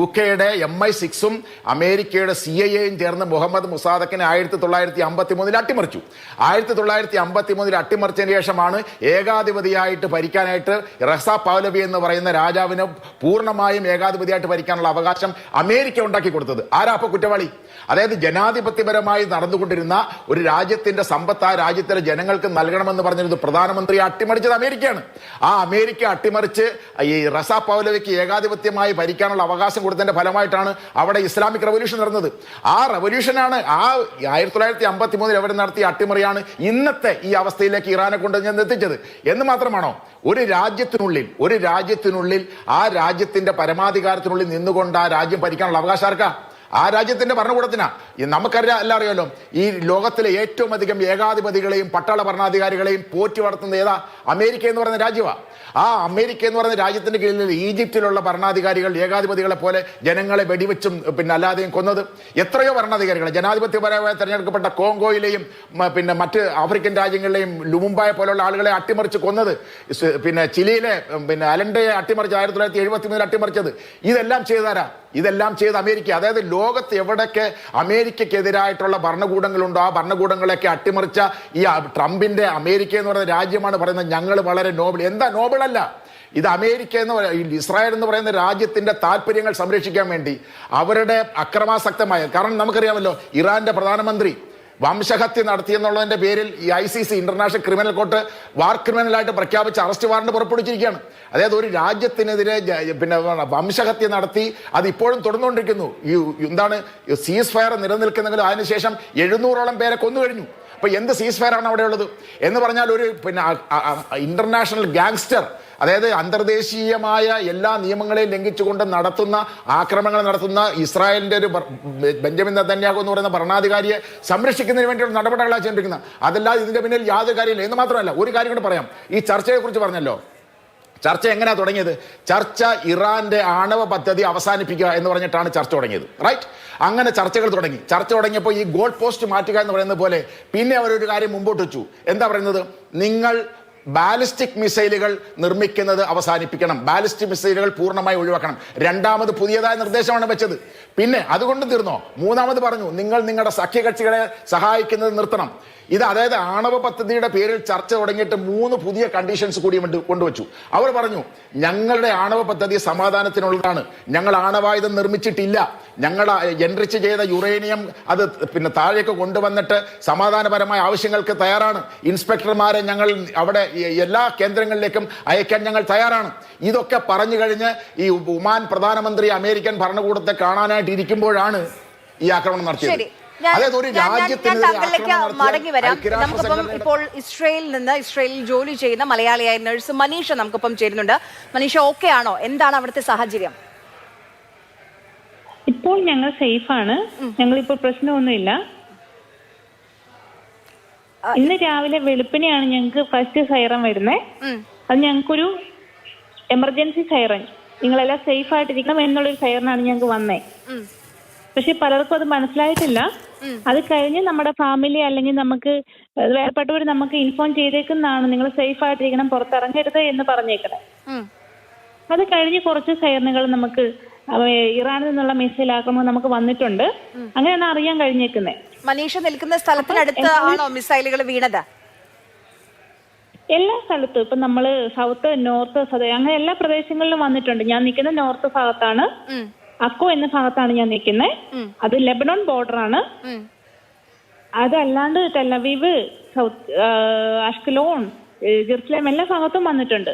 UK-യുടെ MI6ഉം അമേരിക്കയുടെ CIA-യും ചേർന്ന് മുഹമ്മദ് മൊസാദക്കിനെ 1953 അട്ടിമറിച്ചു. 1953 അട്ടിമറിച്ചതിന് ശേഷമാണ് ഏകാധിപതിയായിട്ട് ഭരിക്കാനായിട്ട് റസാ പഹ്ലവി എന്ന് പറയുന്ന രാജാവിന് പൂർണ്ണമായും ഏകാധിപതിയായിട്ട് ഭരിക്കാനുള്ള അവകാശം അമേരിക്ക ഉണ്ടാക്കി കൊടുത്തത്. ആരാ അപ്പൊ കുറ്റവാളി? അതായത് ജനാധിപത്യപരമായി നടന്നുകൊണ്ടിരുന്ന ഒരു രാജ്യത്തിന്റെ സമ്പത്ത് ആ രാജ്യത്തിലെ ജനങ്ങൾക്ക് നൽകണമെന്ന് പറഞ്ഞിരുന്നത് പ്രധാനമന്ത്രി അട്ടിമറിച്ചത് അമേരിക്കയാണ്. ആ അമേരിക്ക അട്ടിമറിച്ച് ഈ റസാ പഹ്ലവിക്ക് ഏകാധിപത്യമായി ഭരിക്കാനുള്ള അവകാശം കൊടുത്തതിന്റെ ഫലമായിട്ടാണ് അവിടെ ഇസ്ലാമിക് റവല്യൂഷൻ നടന്നത്. ആ റവല്യൂഷനാണ് 1953 അവർ നടത്തിയ അട്ടിമറിയാണ് ഇന്നത്തെ ഈ അവസ്ഥയിലേക്ക് ഇറാനെ കൊണ്ട് എത്തിച്ചത്. എന്ന് മാത്രമാണോ? ഒരു രാജ്യത്തിനുള്ളിൽ ആ രാജ്യത്തിന്റെ പരമാധികാരത്തിനുള്ളിൽ നിന്നുകൊണ്ട് ആ രാജ്യം ഭരിക്കാനുള്ള അവകാശം ആർക്കാ? ആ രാജ്യത്തിന്റെ ഭരണകൂടത്തിനാ. നമുക്കറിയാം, എല്ലാം അറിയാമല്ലോ, ഈ ലോകത്തിലെ ഏറ്റവും അധികം ഏകാധിപതികളെയും പട്ടാള ഭരണാധികാരികളെയും പോറ്റി വളർത്തുന്ന ഏതാ? അമേരിക്ക എന്ന് പറയുന്ന രാജ്യമാണ്. ആ അമേരിക്ക എന്ന് പറയുന്ന രാജ്യത്തിന്റെ കീഴിൽ ഈജിപ്തിലുള്ള ഭരണാധികാരികൾ ഏകാധിപതികളെ പോലെ ജനങ്ങളെ വെടിവെച്ചും അല്ലാതെയും കൊന്നത് എത്രയോ ഭരണാധികാരികൾ. ജനാധിപത്യപരമായി തെരഞ്ഞെടുക്കപ്പെട്ട കോങ്കോയിലെയും മറ്റ് ആഫ്രിക്കൻ രാജ്യങ്ങളിലെയും ലുമുംബായെ പോലുള്ള ആളുകളെ അട്ടിമറിച്ച് കൊന്നത്, ചിലിയിലെ അലണ്ടയെ അട്ടിമറിച്ച് 1973 അട്ടിമറിച്ചത്, ഇതെല്ലാം ചെയ്താരാ? ഇതെല്ലാം ചെയ്ത് അമേരിക്ക. അതായത് ലോകത്ത് എവിടെയൊക്കെ അമേരിക്കക്കെതിരായിട്ടുള്ള ഭരണകൂടങ്ങളുണ്ടോ ആ ഭരണകൂടങ്ങളൊക്കെ അട്ടിമറിച്ച ഈ ട്രംപിന്റെ അമേരിക്ക എന്ന് പറയുന്ന രാജ്യമാണ് പറയുന്നത് ഞങ്ങൾ വളരെ നോബിൾ. എന്താ നോബിൾ അല്ല ഇത്? അമേരിക്ക ഇസ്രായേൽ എന്ന് പറയുന്ന രാജ്യത്തിന്റെ താല്പര്യങ്ങൾ സംരക്ഷിക്കാൻ വേണ്ടി അവരുടെ അക്രമാസക്തമായ, കാരണം നമുക്കറിയാമല്ലോ ഇറാന്റെ പ്രധാനമന്ത്രി വംശഹത്യ നടത്തിയെന്നുള്ളതിന്റെ പേരിൽ ഈ ICC ഇന്റർനാഷണൽ ക്രിമിനൽ കോർട്ട് വാർ ക്രിമിനലായിട്ട് പ്രഖ്യാപിച്ച് അറസ്റ്റ് വാറണ്ട് പുറപ്പെടുവിച്ചിരിക്കുകയാണ്. അതായത് ഒരു രാജ്യത്തിനെതിരെ വംശഹത്യ നടത്തി അത് ഇപ്പോഴും തുടർന്നുകൊണ്ടിരിക്കുന്നു. ഈ എന്താണ് സീസ് ഫയർ നിലനിൽക്കുന്നെങ്കിലും അതിനുശേഷം 700ഓളം പേരെ കൊന്നു കഴിഞ്ഞു. അപ്പൊ എന്ത് സീസ് ഫയർ ആണ് അവിടെ ഉള്ളത് എന്ന് പറഞ്ഞാൽ ഒരു ഇന്റർനാഷണൽ ഗാങ്സ്റ്റർ, അതായത് അന്തർദേശീയമായ എല്ലാ നിയമങ്ങളെയും ലംഘിച്ചുകൊണ്ട് നടത്തുന്ന ആക്രമണങ്ങൾ നടത്തുന്ന ഇസ്രായേലിന്റെ ഒരു ബെഞ്ചമിൻ നെതന്യാഹു എന്ന് പറയുന്ന ഭരണാധികാരിയെ സംരക്ഷിക്കുന്നതിന് വേണ്ടിയുള്ള നടപടികളാണ് ചെയ്തിരിക്കുന്നത്. അതല്ലാതെ ഇതിന്റെ പിന്നിൽ യാതൊരു കാര്യമില്ല. എന്ന് മാത്രമല്ല, ഒരു കാര്യം കൂടെ പറയാം. ഈ ചർച്ചയെ കുറിച്ച് പറഞ്ഞല്ലോ, ചർച്ച എങ്ങനെയാ തുടങ്ങിയത്? ചർച്ച ഇറാന്റെ ആണവ പദ്ധതി അവസാനിപ്പിക്കുക എന്ന് പറഞ്ഞിട്ടാണ് ചർച്ച തുടങ്ങിയത്. റൈറ്റ്? അങ്ങനെ ചർച്ചകൾ തുടങ്ങി. ചർച്ച തുടങ്ങിയപ്പോൾ ഈ ഗോൾ പോസ്റ്റ് മാറ്റുക എന്ന് പറയുന്നത് പോലെ പിന്നെ അവരൊരു കാര്യം മുമ്പോട്ട് വെച്ചു. എന്താ പറയുന്നത്? നിങ്ങൾ ബാലിസ്റ്റിക് മിസൈലുകൾ നിർമ്മിക്കുന്നത് അവസാനിപ്പിക്കണം, ബാലിസ്റ്റിക് മിസൈലുകൾ പൂർണ്ണമായി ഒഴിവാക്കണം. രണ്ടാമത് പുതിയതായ നിർദ്ദേശമാണ് വെച്ചത്. പിന്നെ അതുകൊണ്ട് തീർന്നോ? മൂന്നാമത് പറഞ്ഞു നിങ്ങൾ നിങ്ങളുടെ സഖ്യകക്ഷികളെ സഹായിക്കുന്നത് നിർത്തണം. ഇത് അതായത് ആണവ പദ്ധതിയുടെ പേരിൽ ചർച്ച തുടങ്ങിയിട്ട് 3 പുതിയ കണ്ടീഷൻസ് കൂടി കൊണ്ടുവച്ചു. അവർ പറഞ്ഞു ഞങ്ങളുടെ ആണവ പദ്ധതി സമാധാനത്തിനുള്ളതാണ്, ഞങ്ങൾ ആണവായുധം നിർമ്മിച്ചിട്ടില്ല, ഞങ്ങൾ എൻറിച്ച് ചെയ്ത യുറേനിയം അത് താഴേക്ക് കൊണ്ടുവന്നിട്ട് സമാധാനപരമായ ആവശ്യങ്ങൾക്ക് തയ്യാറാണ്, ഇൻസ്പെക്ടർമാരെ ഞങ്ങൾ അവിടെ എല്ലാ കേന്ദ്രങ്ങളിലേക്കും അയക്കാൻ ഞങ്ങൾ തയ്യാറാണ്. ഇതൊക്കെ പറഞ്ഞു കഴിഞ്ഞ് ഈ ഒമാൻ പ്രധാനമന്ത്രി അമേരിക്കൻ ഭരണകൂടത്തെ കാണാനായിട്ട് ഇരിക്കുമ്പോഴാണ് ഈ ആക്രമണം നടത്തിയത്. മടങ്ങി വരാം. നമുക്കിപ്പം ഇപ്പോൾ ഇസ്രയേലിൽ ജോലി ചെയ്യുന്ന മലയാളിയായ നഴ്സ് മനീഷ നമുക്കിപ്പം ചേരുന്നുണ്ട്. മനീഷ ഓക്കെ ആണോ? എന്താണ് അവിടുത്തെ സാഹചര്യം? ഇപ്പോൾ ഞങ്ങൾ സേഫാണ്, ഞങ്ങളിപ്പോൾ പ്രശ്നമൊന്നുമില്ല. ഇന്ന് രാവിലെ വെളുപ്പിനെയാണ് ഞങ്ങൾക്ക് ഫസ്റ്റ് സൈറൻ വരുന്നത്. അത് ഞങ്ങൾക്കൊരു എമർജൻസി സൈറൻ, നിങ്ങളെല്ലാം സേഫ് ആയിട്ടിരിക്കണം എന്നുള്ളൊരു സൈറനാണ് ഞങ്ങൾക്ക് വന്നേ. പക്ഷെ പലർക്കും അത് മനസ്സിലായിട്ടില്ല. അത് കഴിഞ്ഞ് നമ്മുടെ ഫാമിലി അല്ലെങ്കിൽ നമുക്ക് വേർപെട്ടവർ നമുക്ക് ഇൻഫോം ചെയ്തേക്കുന്നതാണ് നിങ്ങൾ സേഫ് ആയിട്ടിരിക്കണം, പുറത്തിറങ്ങരുത് എന്ന് പറഞ്ഞേക്കണേ. അത് കഴിഞ്ഞ് കുറച്ച് സൈറനുകൾ നമുക്ക് ഇറാനിൽ നിന്നുള്ള മിസൈൽ ആക്രമണം നമുക്ക് വന്നിട്ടുണ്ട്. അങ്ങനെയാണ് അറിയാൻ കഴിഞ്ഞേക്കുന്നത്. മനീഷ നിൽക്കുന്ന സ്ഥലത്തിനടുത്ത് ആണോ മിസൈലുകൾ വീണത്? എല്ലാ സ്ഥലത്തും ഇപ്പൊ നമ്മള് സൗത്ത്, നോർത്ത്, അങ്ങനെ എല്ലാ പ്രദേശങ്ങളിലും വന്നിട്ടുണ്ട്. ഞാൻ നിൽക്കുന്ന നോർത്ത് ഭാഗത്താണ്, അക്കോ എന്ന ഭാഗത്താണ് ഞാൻ നിൽക്കുന്നത്. അത് ലെബനോൺ ബോർഡർ ആണ്. അതല്ലാണ്ട് ടെലവീവ്, സൗത്ത് അഷ്കലോൺ, ജെറുസലേം എല്ലാ ഭാഗത്തും വന്നിട്ടുണ്ട്.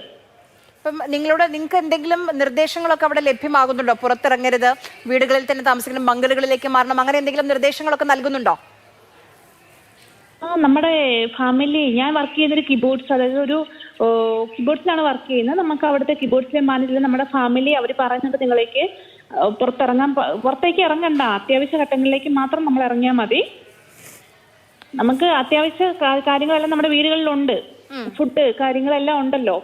അപ്പം നിങ്ങൾക്ക് എന്തെങ്കിലും നിർദ്ദേശങ്ങളൊക്കെ അവിടെ ലഭ്യമാകുന്നുണ്ടോ? പുറത്തിറങ്ങരുത്, വീടുകളിൽ തന്നെ താമസിക്കണം, ബംഗലുകളിലേക്ക് മാറണം, അങ്ങനെ എന്തെങ്കിലും നിർദ്ദേശങ്ങളൊക്കെ നൽകുന്നുണ്ടോ? നമ്മുടെ ഫാമിലി, ഞാൻ വർക്ക് ചെയ്യുന്നൊരു കിബോർഡ്സ്, അതായത് ഒരു കിബോർഡ്സിലാണ് വർക്ക് ചെയ്യുന്നത്. നമുക്ക് അവിടുത്തെ കിബോർഡ്സിലെ മാനേജർ നമ്മുടെ ഫാമിലി അവർ പറയുന്നുണ്ട് നിങ്ങളേക്ക് പുറത്തേക്ക് ഇറങ്ങണ്ട, അത്യാവശ്യ ഘട്ടങ്ങളിലേക്ക് മാത്രം നമ്മൾ ഇറങ്ങിയാൽ മതി. നമുക്ക് അത്യാവശ്യ കാര്യങ്ങളെല്ലാം നമ്മുടെ വീടുകളിലുണ്ട്, ഫുഡ് കാര്യങ്ങളെല്ലാം ഉണ്ടല്ലോ.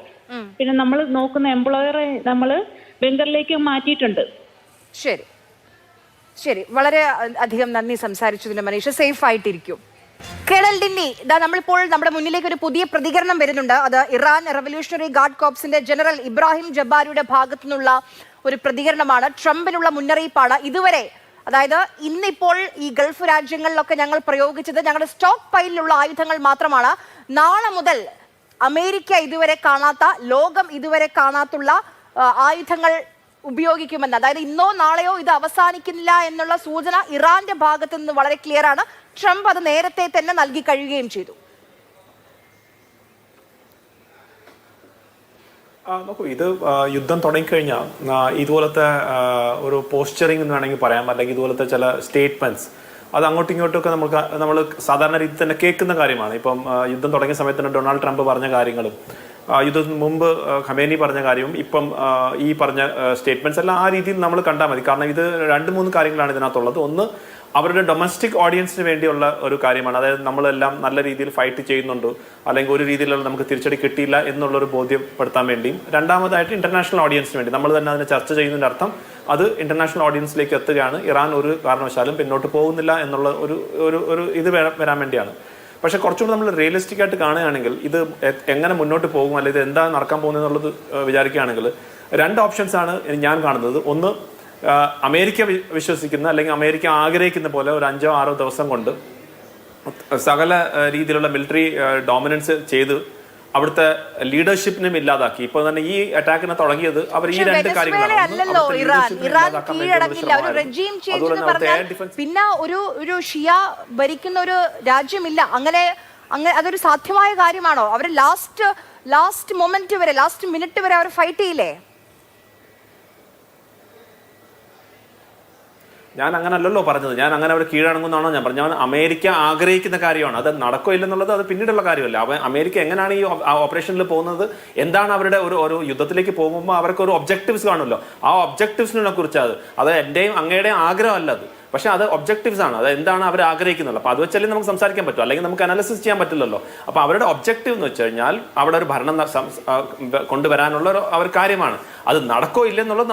പിന്നെ നമ്മൾ നോക്കുന്ന എംപ്ലോയറെ നമ്മൾ ബംഗറിലേക്ക് മാറ്റിയിട്ടുണ്ട്. ശരി ശരി, വളരെ അധികം നന്ദി സംസാരിച്ചതിന് മനീഷ്. സേഫ് ആയിട്ടിരിക്കും. കേണൽ ഡിന്നി, നമ്മളിപ്പോൾ നമ്മുടെ മുന്നിലേക്ക് ഒരു പുതിയ പ്രതികരണം വരുന്നുണ്ട്. അത് ഇറാൻ റവല്യൂഷണറി ഗാർഡ് കോർപ്സിന്റെ ജനറൽ ഇബ്രാഹിം ജബ്ബാരിയുടെ ഭാഗത്തു നിന്നുള്ള ഒരു പ്രതികരണമാണ്. ട്രംപിനുള്ള മുന്നറിയിപ്പാണ്. ഇതുവരെ, അതായത് ഇന്നിപ്പോൾ ഈ ഗൾഫ് രാജ്യങ്ങളിലൊക്കെ ഞങ്ങൾ പ്രയോഗിച്ചത് ഞങ്ങളുടെ സ്റ്റോക്ക് പൈലിലുള്ള ആയുധങ്ങൾ മാത്രമാണ്. നാളെ മുതൽ അമേരിക്ക ഇതുവരെ കാണാത്ത, ലോകം ഇതുവരെ കാണാത്തുള്ള ആയുധങ്ങൾ ഉപയോഗിക്കുമെന്ന്, അതായത് ഇന്നോ നാളെയോ ഇത് അവസാനിക്കുന്നില്ല എന്നുള്ള സൂചന ഇറാന്റെ ഭാഗത്തു നിന്ന് വളരെ ക്ലിയർ ആണ്. ട്രംപ് അത് നേരത്തെ തന്നെ നൽകി കഴിയുകയും ചെയ്തു. നോക്കൂ, ഇത് യുദ്ധം തുടങ്ങിക്കഴിഞ്ഞാൽ ഇതുപോലത്തെ ഒരു പോസ്ചറിങ് എന്ന് വേണമെങ്കിൽ പറയാം, അല്ലെങ്കിൽ ഇതുപോലത്തെ ചില സ്റ്റേറ്റ്മെന്റ്സ് അത് അങ്ങോട്ടും ഇങ്ങോട്ടും ഒക്കെ നമ്മൾ സാധാരണ രീതിയിൽ തന്നെ കേൾക്കുന്ന കാര്യമാണ്. ഇപ്പം യുദ്ധം തുടങ്ങിയ സമയത്ത് തന്നെ ഡൊണാൾഡ് ട്രംപ് പറഞ്ഞ കാര്യങ്ങളും യുദ്ധത്തിന് മുമ്പ് ഖമേനി പറഞ്ഞ കാര്യവും ഇപ്പം ഈ പറഞ്ഞ സ്റ്റേറ്റ്മെന്റ്സ് എല്ലാം ആ രീതിയിൽ നമ്മൾ കണ്ടാൽ മതി. കാരണം ഇത് 2-3 കാര്യങ്ങളാണ് ഇതിനകത്തുള്ളത്. ഒന്ന്, അവരുടെ ഡൊമസ്റ്റിക് ഓഡിയൻസിന് വേണ്ടിയുള്ള ഒരു കാര്യമാണ്. അതായത് നമ്മളെല്ലാം നല്ല രീതിയിൽ ഫൈറ്റ് ചെയ്യുന്നുണ്ട്, അല്ലെങ്കിൽ ഒരു രീതിയിലുള്ള നമുക്ക് തിരിച്ചടി കിട്ടിയില്ല എന്നുള്ളൊരു ബോധ്യപ്പെടുത്താൻ വേണ്ടിയും. രണ്ടാമതായിട്ട് ഇന്റർനാഷണൽ ഓഡിയൻസിന് വേണ്ടി നമ്മൾ തന്നെ അതിനെ ചർച്ച ചെയ്യുന്നതിൻ്റെ അർത്ഥം അത് ഇന്റർനാഷണൽ ഓഡിയൻസിലേക്ക് എത്തുകയാണ്. ഇറാൻ ഒരു കാരണവശാലും പിന്നോട്ട് പോകുന്നില്ല എന്നുള്ള ഒരു ഇത് വരാൻ വേണ്ടിയാണ്. പക്ഷെ കുറച്ചുകൂടി നമ്മൾ റിയലിസ്റ്റിക് ആയിട്ട് കാണുകയാണെങ്കിൽ ഇത് എങ്ങനെ മുന്നോട്ട് പോകും, അല്ലെങ്കിൽ ഇത് എന്താ നടക്കാൻ പോകുന്നത് എന്നുള്ളത് വിചാരിക്കുകയാണെങ്കിൽ 2 ഓപ്ഷൻസ് ആണ് ഞാൻ കാണുന്നത്. ഒന്ന്, അമേരിക്ക വിശ്വസിക്കുന്ന അല്ലെങ്കിൽ അമേരിക്ക ആഗ്രഹിക്കുന്ന പോലെ ഒരു 5-6 ദിവസം കൊണ്ട് സകല രീതിയിലുള്ള മിലിറ്ററി ഡോമിനൻസ് ചെയ്ത് അവിടുത്തെ ലീഡർഷിപ്പിനും ഇല്ലാതാക്കി. ഇപ്പൊ തന്നെ ഈ അറ്റാക്കിനെ തുടങ്ങിയത് അവർ ഈ 2 കാര്യങ്ങളാണ്. പിന്നെ ഒരു ഷിയ ഭരിക്കുന്ന ഒരു രാജ്യമില്ല. അങ്ങനെ അതൊരു സാധ്യമായ കാര്യമാണോ? അവർ ലാസ്റ്റ് മൊമെന്റ് വരെ, ലാസ്റ്റ് മിനിറ്റ് വരെ അവർ ഫൈറ്റ് ചെയ്യില്ലേ? ഞാൻ അങ്ങനെ അല്ലല്ലോ പറഞ്ഞത്. ഞാൻ അങ്ങനെ അവർ കീഴടങ്ങുന്നതാണോ ഞാൻ പറഞ്ഞു. ഞാൻ അമേരിക്ക ആഗ്രഹിക്കുന്ന കാര്യമാണ്. അത് നടക്കോ ഇല്ലെന്നുള്ളത് അത് പിന്നീടുള്ള കാര്യമല്ല. അമേരിക്ക എങ്ങനെയാണ് ഈ ഓപ്പറേഷനിൽ പോകുന്നത്, എന്താണ് അവരുടെ ഒരു യുദ്ധത്തിലേക്ക് പോകുമ്പോൾ അവർക്ക് ഒരു ഒബ്ജക്റ്റീവ്സ് കാണുമല്ലോ. ആ ഒബ്ജക്റ്റീവ്സിനെ കുറിച്ച് അത് എന്റെയും അങ്ങയുടെയും ആഗ്രഹമല്ല അത്. പക്ഷെ അത് ഒബ്ജക്റ്റീവ്സ് ആണ്. അത് എന്താണ് അവർ ആഗ്രഹിക്കുന്നത്. അപ്പോൾ അത് വെച്ചല്ലേ നമുക്ക് സംസാരിക്കാൻ പറ്റും, അല്ലെങ്കിൽ നമുക്ക് അനാലിസിസ് ചെയ്യാൻ പറ്റില്ലല്ലോ. അപ്പോൾ അവരുടെ ഒബ്ജക്റ്റീവ് എന്ന് വെച്ച് കഴിഞ്ഞാൽ അവിടെ ഒരു ഭരണം കൊണ്ടുവരാനുള്ള ഒരു കാര്യമാണ്. അത് നടക്കോ ഇല്ലെന്നുള്ളത്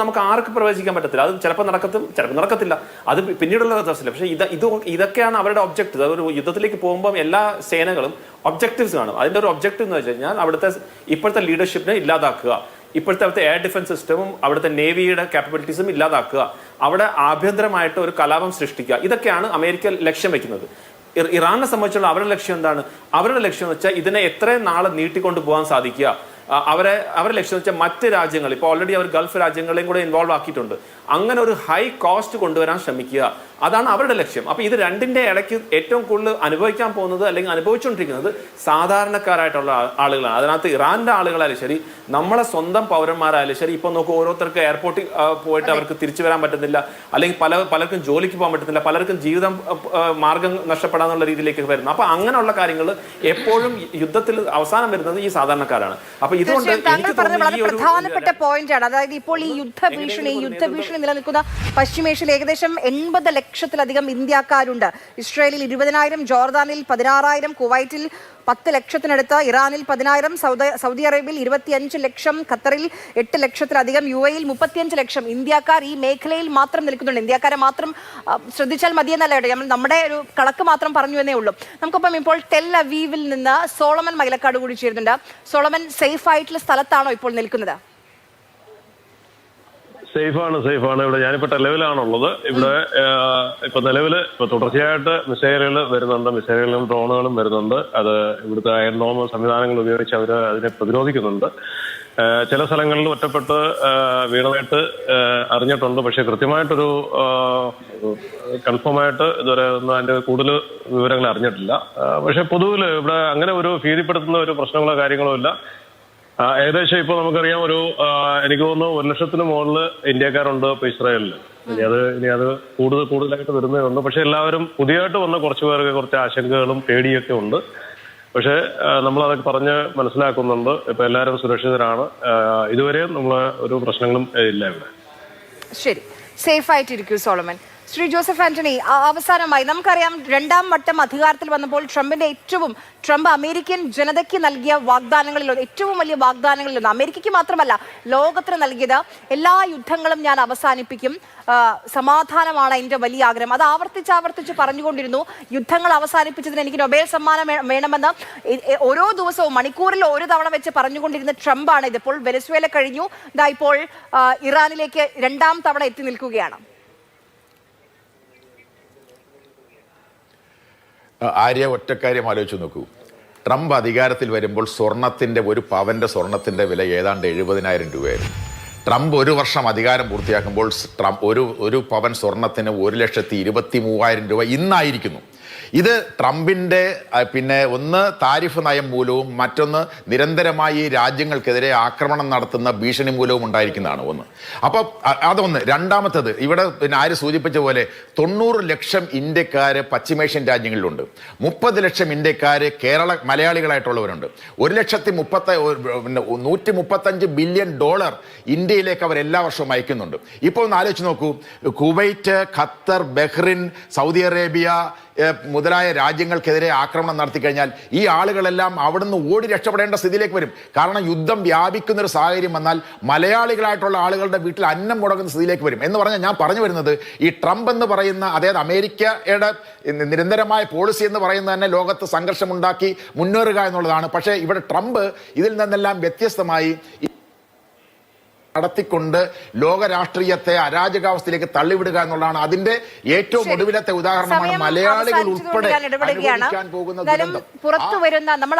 നമുക്ക് ആർക്ക് പ്രവചിക്കാൻ പറ്റത്തില്ല. അത് ചിലപ്പോൾ നടക്കത്തില്ല. അത് പിന്നീടുള്ള ദിവസമില്ല. പക്ഷേ ഇതൊക്കെയാണ് അവരുടെ ഒബ്ജക്റ്റീവ്. ഒരു യുദ്ധത്തിലേക്ക് പോകുമ്പോൾ എല്ലാ സേനകളും ഒബ്ജക്റ്റീവ്സ് കാണും. അതിന്റെ ഒരു ഒബ്ജക്റ്റീവ് എന്ന് വെച്ച് കഴിഞ്ഞാൽ അവിടുത്തെ ഇപ്പോഴത്തെ ലീഡർഷിപ്പിനെ ഇല്ലാതാക്കുക, ഇപ്പോഴത്തെ എയർ ഡിഫൻസ് സിസ്റ്റമും അവിടുത്തെ നേവിയുടെ കാപ്പബിലിറ്റീസും ഇല്ലാതാക്കുക, അവിടെ ആഭ്യന്തരമായിട്ട് ഒരു കലാപം സൃഷ്ടിക്കുക. ഇതൊക്കെയാണ് അമേരിക്ക ലക്ഷ്യം വെക്കുന്നത്. ഇറാനെ സംബന്ധിച്ചുള്ള അവരുടെ ലക്ഷ്യം എന്താണ്? അവരുടെ ലക്ഷ്യം എന്ന് വെച്ചാൽ ഇതിനെ എത്രയും നാളെ നീട്ടിക്കൊണ്ടു പോകാൻ സാധിക്കുക. അവരുടെ ലക്ഷ്യം വെച്ചാൽ മറ്റ് രാജ്യങ്ങൾ, ഇപ്പോൾ ഓൾറെഡി അവർ ഗൾഫ് രാജ്യങ്ങളെയും കൂടെ ഇൻവോൾവ് ആക്കിയിട്ടുണ്ട്. അങ്ങനെ ഒരു ഹൈ കോസ്റ്റ് കൊണ്ടുവരാൻ ശ്രമിക്കുക, അതാണ് അവരുടെ ലക്ഷ്യം. അപ്പൊ ഇത് രണ്ടിന്റെ ഇടയ്ക്ക് ഏറ്റവും കൂടുതൽ അനുഭവിക്കാൻ പോകുന്നത് അല്ലെങ്കിൽ അനുഭവിച്ചുകൊണ്ടിരിക്കുന്നത് സാധാരണക്കാരായിട്ടുള്ള ആളുകളാണ്. അതിനകത്ത് ഇറാന്റെ ആളുകളായാലും ശരി, നമ്മളെ സ്വന്തം പൗരന്മാരായാലും ശരി. ഇപ്പൊ നോക്കൂ, ഓരോരുത്തർക്ക് എയർപോർട്ടിൽ പോയിട്ട് അവർക്ക് തിരിച്ചു വരാൻ പറ്റുന്നില്ല, അല്ലെങ്കിൽ പലർക്കും ജോലിക്ക് പോകാൻ പറ്റുന്നില്ല, പലർക്കും ജീവിതം മാർഗം നഷ്ടപ്പെടാന്നുള്ള രീതിയിലേക്ക് വരുന്നു. അപ്പൊ അങ്ങനെയുള്ള കാര്യങ്ങൾ എപ്പോഴും യുദ്ധത്തിൽ അവസാനം വരുന്നത് ഈ സാധാരണക്കാരാണ്. അപ്പൊ ഇതുകൊണ്ട് പ്രധാനപ്പെട്ട പോയിന്റ് ആണ്. അതായത് ഇപ്പോൾ ഈ യുദ്ധഭീഷണി നിലനിൽക്കുന്ന പശ്ചിമേഷ്യയിൽ ഏകദേശം 80 ലക്ഷത്തിലധികം ഇന്ത്യക്കാരുണ്ട്. ഇസ്രായേലിൽ 20,000, ജോർദാനിൽ 16,000, കുവൈറ്റിൽ 10 ലക്ഷത്തിനടുത്ത്, ഇറാനിൽ 10,000, സൗദി അറേബ്യയിൽ 25 ലക്ഷം, ഖത്തറിൽ 8 ലക്ഷത്തിലധികം, UAE-യിൽ 35 ലക്ഷം ഇന്ത്യക്കാർ ഈ മേഖലയിൽ മാത്രം നിൽക്കുന്നുണ്ട്. ഇന്ത്യക്കാരെ മാത്രം ശ്രദ്ധിച്ചാൽ മതിയെന്നല്ല കേട്ടോ, നമ്മുടെ ഒരു കണക്ക് മാത്രം പറഞ്ഞു എന്നേ ഉള്ളൂ. നമുക്കൊപ്പം ഇപ്പോൾ ടെൽ അവീവിൽ നിന്ന് സോളമൻ മൈലക്കാട് കൂടി ചേരുന്നുണ്ട്. സോളമൻ, സേഫ് ആയിട്ടുള്ള സ്ഥലത്താണോ ഇപ്പോൾ നിൽക്കുന്നത്? സേഫാണ്. ഇവിടെ ഞാനിപ്പോ ടെലവിലാണുള്ളത്. ഇവിടെ ഇപ്പൊ നിലവില് തുടർച്ചയായിട്ട് മിസൈലുകൾ വരുന്നുണ്ട്, മിസൈലുകളും ഡ്രോണുകളും വരുന്നുണ്ട്. അത് ഇവിടുത്തെ അയൺ ഡോം സംവിധാനങ്ങൾ ഉപയോഗിച്ച് അവർ അതിനെ പ്രതിരോധിക്കുന്നുണ്ട്. ചില സ്ഥലങ്ങളിൽ ഒറ്റപ്പെട്ട് വീണതായിട്ട് അറിഞ്ഞിട്ടുണ്ട്. പക്ഷെ കൃത്യമായിട്ടൊരു കൺഫേമായിട്ട് ഇതുവരെ ഒന്നും അതിന്റെ കൂടുതൽ വിവരങ്ങൾ അറിഞ്ഞിട്ടില്ല. പക്ഷെ പൊതുവിൽ ഇവിടെ അങ്ങനെ ഒരു ഭീതിപ്പെടുത്തുന്ന ഒരു പ്രശ്നങ്ങളോ കാര്യങ്ങളോ ഇല്ല. ഏകദേശം ഇപ്പൊ നമുക്കറിയാം ഒരു എനിക്ക് തോന്നുന്നു 1 ലക്ഷത്തിന് മുകളിൽ ഇന്ത്യക്കാരുണ്ട് ഇപ്പൊ ഇസ്രായേലില്. ഇനി അത് കൂടുതലായിട്ട് വരുന്നേ ഉണ്ട്. പക്ഷെ എല്ലാവരും പുതിയതായിട്ട് വന്ന കുറച്ച് പേർക്ക് കുറച്ച് ആശങ്കകളും പേടിയൊക്കെ ഉണ്ട്. പക്ഷെ നമ്മൾ അതൊക്കെ പറഞ്ഞ് മനസ്സിലാക്കുന്നുണ്ട്. ഇപ്പൊ എല്ലാവരും സുരക്ഷിതരാണ്. ഇതുവരെ നമ്മള് ഒരു പ്രശ്നങ്ങളും ഇല്ല ഇവിടെ. ശരി, സേഫ് ആയിട്ടിരിക്കൂ സോളമൻ. ശ്രീ ജോസഫ് ആന്റണി, അവസാനമായി നമുക്കറിയാം 2ാം വട്ടം അധികാരത്തിൽ വന്നപ്പോൾ ട്രംപ് അമേരിക്കൻ ജനതയ്ക്ക് നൽകിയ വാഗ്ദാനങ്ങളിലൊന്ന്, ഏറ്റവും വലിയ വാഗ്ദാനങ്ങളിലൊന്ന്, അമേരിക്കയ്ക്ക് മാത്രമല്ല ലോകത്തിന് നൽകിയത് എല്ലാ യുദ്ധങ്ങളും ഞാൻ അവസാനിപ്പിക്കും, സമാധാനമാണ് എൻ്റെ വലിയ ആഗ്രഹം. അത് ആവർത്തിച്ച് പറഞ്ഞുകൊണ്ടിരുന്നു. യുദ്ധങ്ങൾ അവസാനിപ്പിച്ചതിന് എനിക്ക് നൊബേൽ സമ്മാനം വേണമെന്ന് ഓരോ ദിവസവും മണിക്കൂറിൽ ഒരു തവണ വെച്ച് പറഞ്ഞുകൊണ്ടിരുന്ന ട്രംപാണ് ഇതിപ്പോൾ വെനസ്വേല കഴിഞ്ഞു, ഇതാ ഇപ്പോൾ ഇറാനിലേക്ക് 2ാം തവണ എത്തി നിൽക്കുകയാണ്. ആര്യ, ഒറ്റക്കാര്യം ആലോചിച്ച് നോക്കൂ. ട്രംപ് അധികാരത്തിൽ വരുമ്പോൾ സ്വർണത്തിൻ്റെ ഒരു പവൻ്റെ സ്വർണത്തിൻ്റെ വില ഏതാണ്ട് 70,000 രൂപയായിരുന്നു. ട്രംപ് 1 വർഷം അധികാരം പൂർത്തിയാക്കുമ്പോൾ ഒരു പവൻ സ്വർണത്തിന് 1,23,000 രൂപ ഇന്നായിരിക്കുന്നു. ഇത് ട്രംപിൻ്റെ പിന്നെ ഒന്ന് താരിഫ് നയം മൂലവും മറ്റൊന്ന് നിരന്തരമായി രാജ്യങ്ങൾക്കെതിരെ ആക്രമണം നടത്തുന്ന ഭീഷണി മൂലവും ഉണ്ടായിരിക്കുന്നതാണ് ഒന്ന്. അപ്പോൾ അതൊന്ന്. രണ്ടാമത്തത്, ഇവിടെ പിന്നെ ആര് സൂചിപ്പിച്ച പോലെ 90 ലക്ഷം ഇന്ത്യക്കാർ പശ്ചിമേഷ്യൻ രാജ്യങ്ങളിലുണ്ട്. 30 ലക്ഷം ഇന്ത്യക്കാർ മലയാളികളായിട്ടുള്ളവരുണ്ട്. 135 ബില്യൺ ഡോളർ ഇന്ത്യയിലേക്ക് അവർ എല്ലാ വർഷവും അയക്കുന്നുണ്ട്. ഇപ്പോൾ ഒന്ന് ആലോചിച്ച് നോക്കൂ, Kuwait, Qatar, Bahrain, Saudi Arabia മുതലായ രാജ്യങ്ങൾക്കെതിരെ ആക്രമണം നടത്തി കഴിഞ്ഞാൽ ഈ ആളുകളെല്ലാം അവിടുന്ന് ഓടി രക്ഷപ്പെടേണ്ട സ്ഥിതിയിലേക്ക് വരും. കാരണം യുദ്ധം വ്യാപിക്കുന്നൊരു സാഹചര്യം വന്നാൽ മലയാളികളായിട്ടുള്ള ആളുകളുടെ വീട്ടിൽ അന്നം മുടങ്ങുന്ന സ്ഥിതിയിലേക്ക് വരും. എന്ന് പറഞ്ഞാൽ ഞാൻ പറഞ്ഞു വരുന്നത്, ഈ ട്രംപ് എന്ന് പറയുന്ന, അതായത് അമേരിക്കയുടെ നിരന്തരമായ പോളിസി എന്ന് പറയുന്നത് തന്നെ ലോകത്ത് സംഘർഷമുണ്ടാക്കി മുന്നേറുക എന്നുള്ളതാണ്. പക്ഷേ ഇവിടെ ട്രംപ് ഇതിൽ നിന്നെല്ലാം വ്യത്യസ്തമായി നടത്തിക്കൊണ്ട് ലോക രാഷ്ട്രീയത്തെ അരാജകാവസ്ഥയിലേക്ക് തള്ളിവിടുക എന്നുള്ളതാണ് അതിന്റെ ഏറ്റവും ഒടുവിലത്തെ ഉദാഹരണമാണ് മലയാളികൾ ഉൾപ്പെടെ അനുഭവിക്കാൻ പോകുന്ന ദുരന്തം. പുറത്തു വരുന്ന നമ്മൾ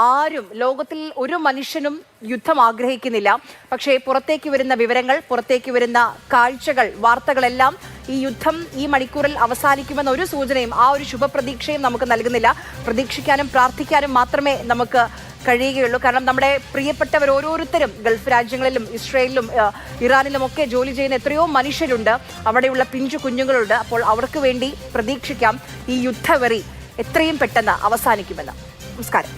ആരും ലോകത്തിൽ ഒരു മനുഷ്യനും യുദ്ധം ആഗ്രഹിക്കുന്നില്ല. പക്ഷേ പുറത്തേക്ക് വരുന്ന വിവരങ്ങൾ, പുറത്തേക്ക് വരുന്ന കാഴ്ചകൾ, വാർത്തകളെല്ലാം ഈ യുദ്ധം ഈ മണിക്കൂറിൽ അവസാനിക്കുമെന്ന ഒരു സൂചനയും ആ ഒരു ശുഭപ്രതീക്ഷയും നമുക്ക് നൽകുന്നില്ല. പ്രതീക്ഷിക്കാനും പ്രാർത്ഥിക്കാനും മാത്രമേ നമുക്ക് കഴിയുകയുള്ളൂ. കാരണം നമ്മുടെ പ്രിയപ്പെട്ടവർ ഓരോരുത്തരും ഗൾഫ് രാജ്യങ്ങളിലും ഇസ്രയേലിലും ഇറാനിലും ഒക്കെ ജോലി ചെയ്യുന്ന എത്രയോ മനുഷ്യരുണ്ട്, അവിടെയുള്ള പിഞ്ചു കുഞ്ഞുങ്ങളുണ്ട്. അപ്പോൾ അവർക്ക് വേണ്ടി പ്രതീക്ഷിക്കാം ഈ യുദ്ധവെറി എത്രയും പെട്ടെന്ന് അവസാനിക്കുമെന്ന്. നമസ്കാരം.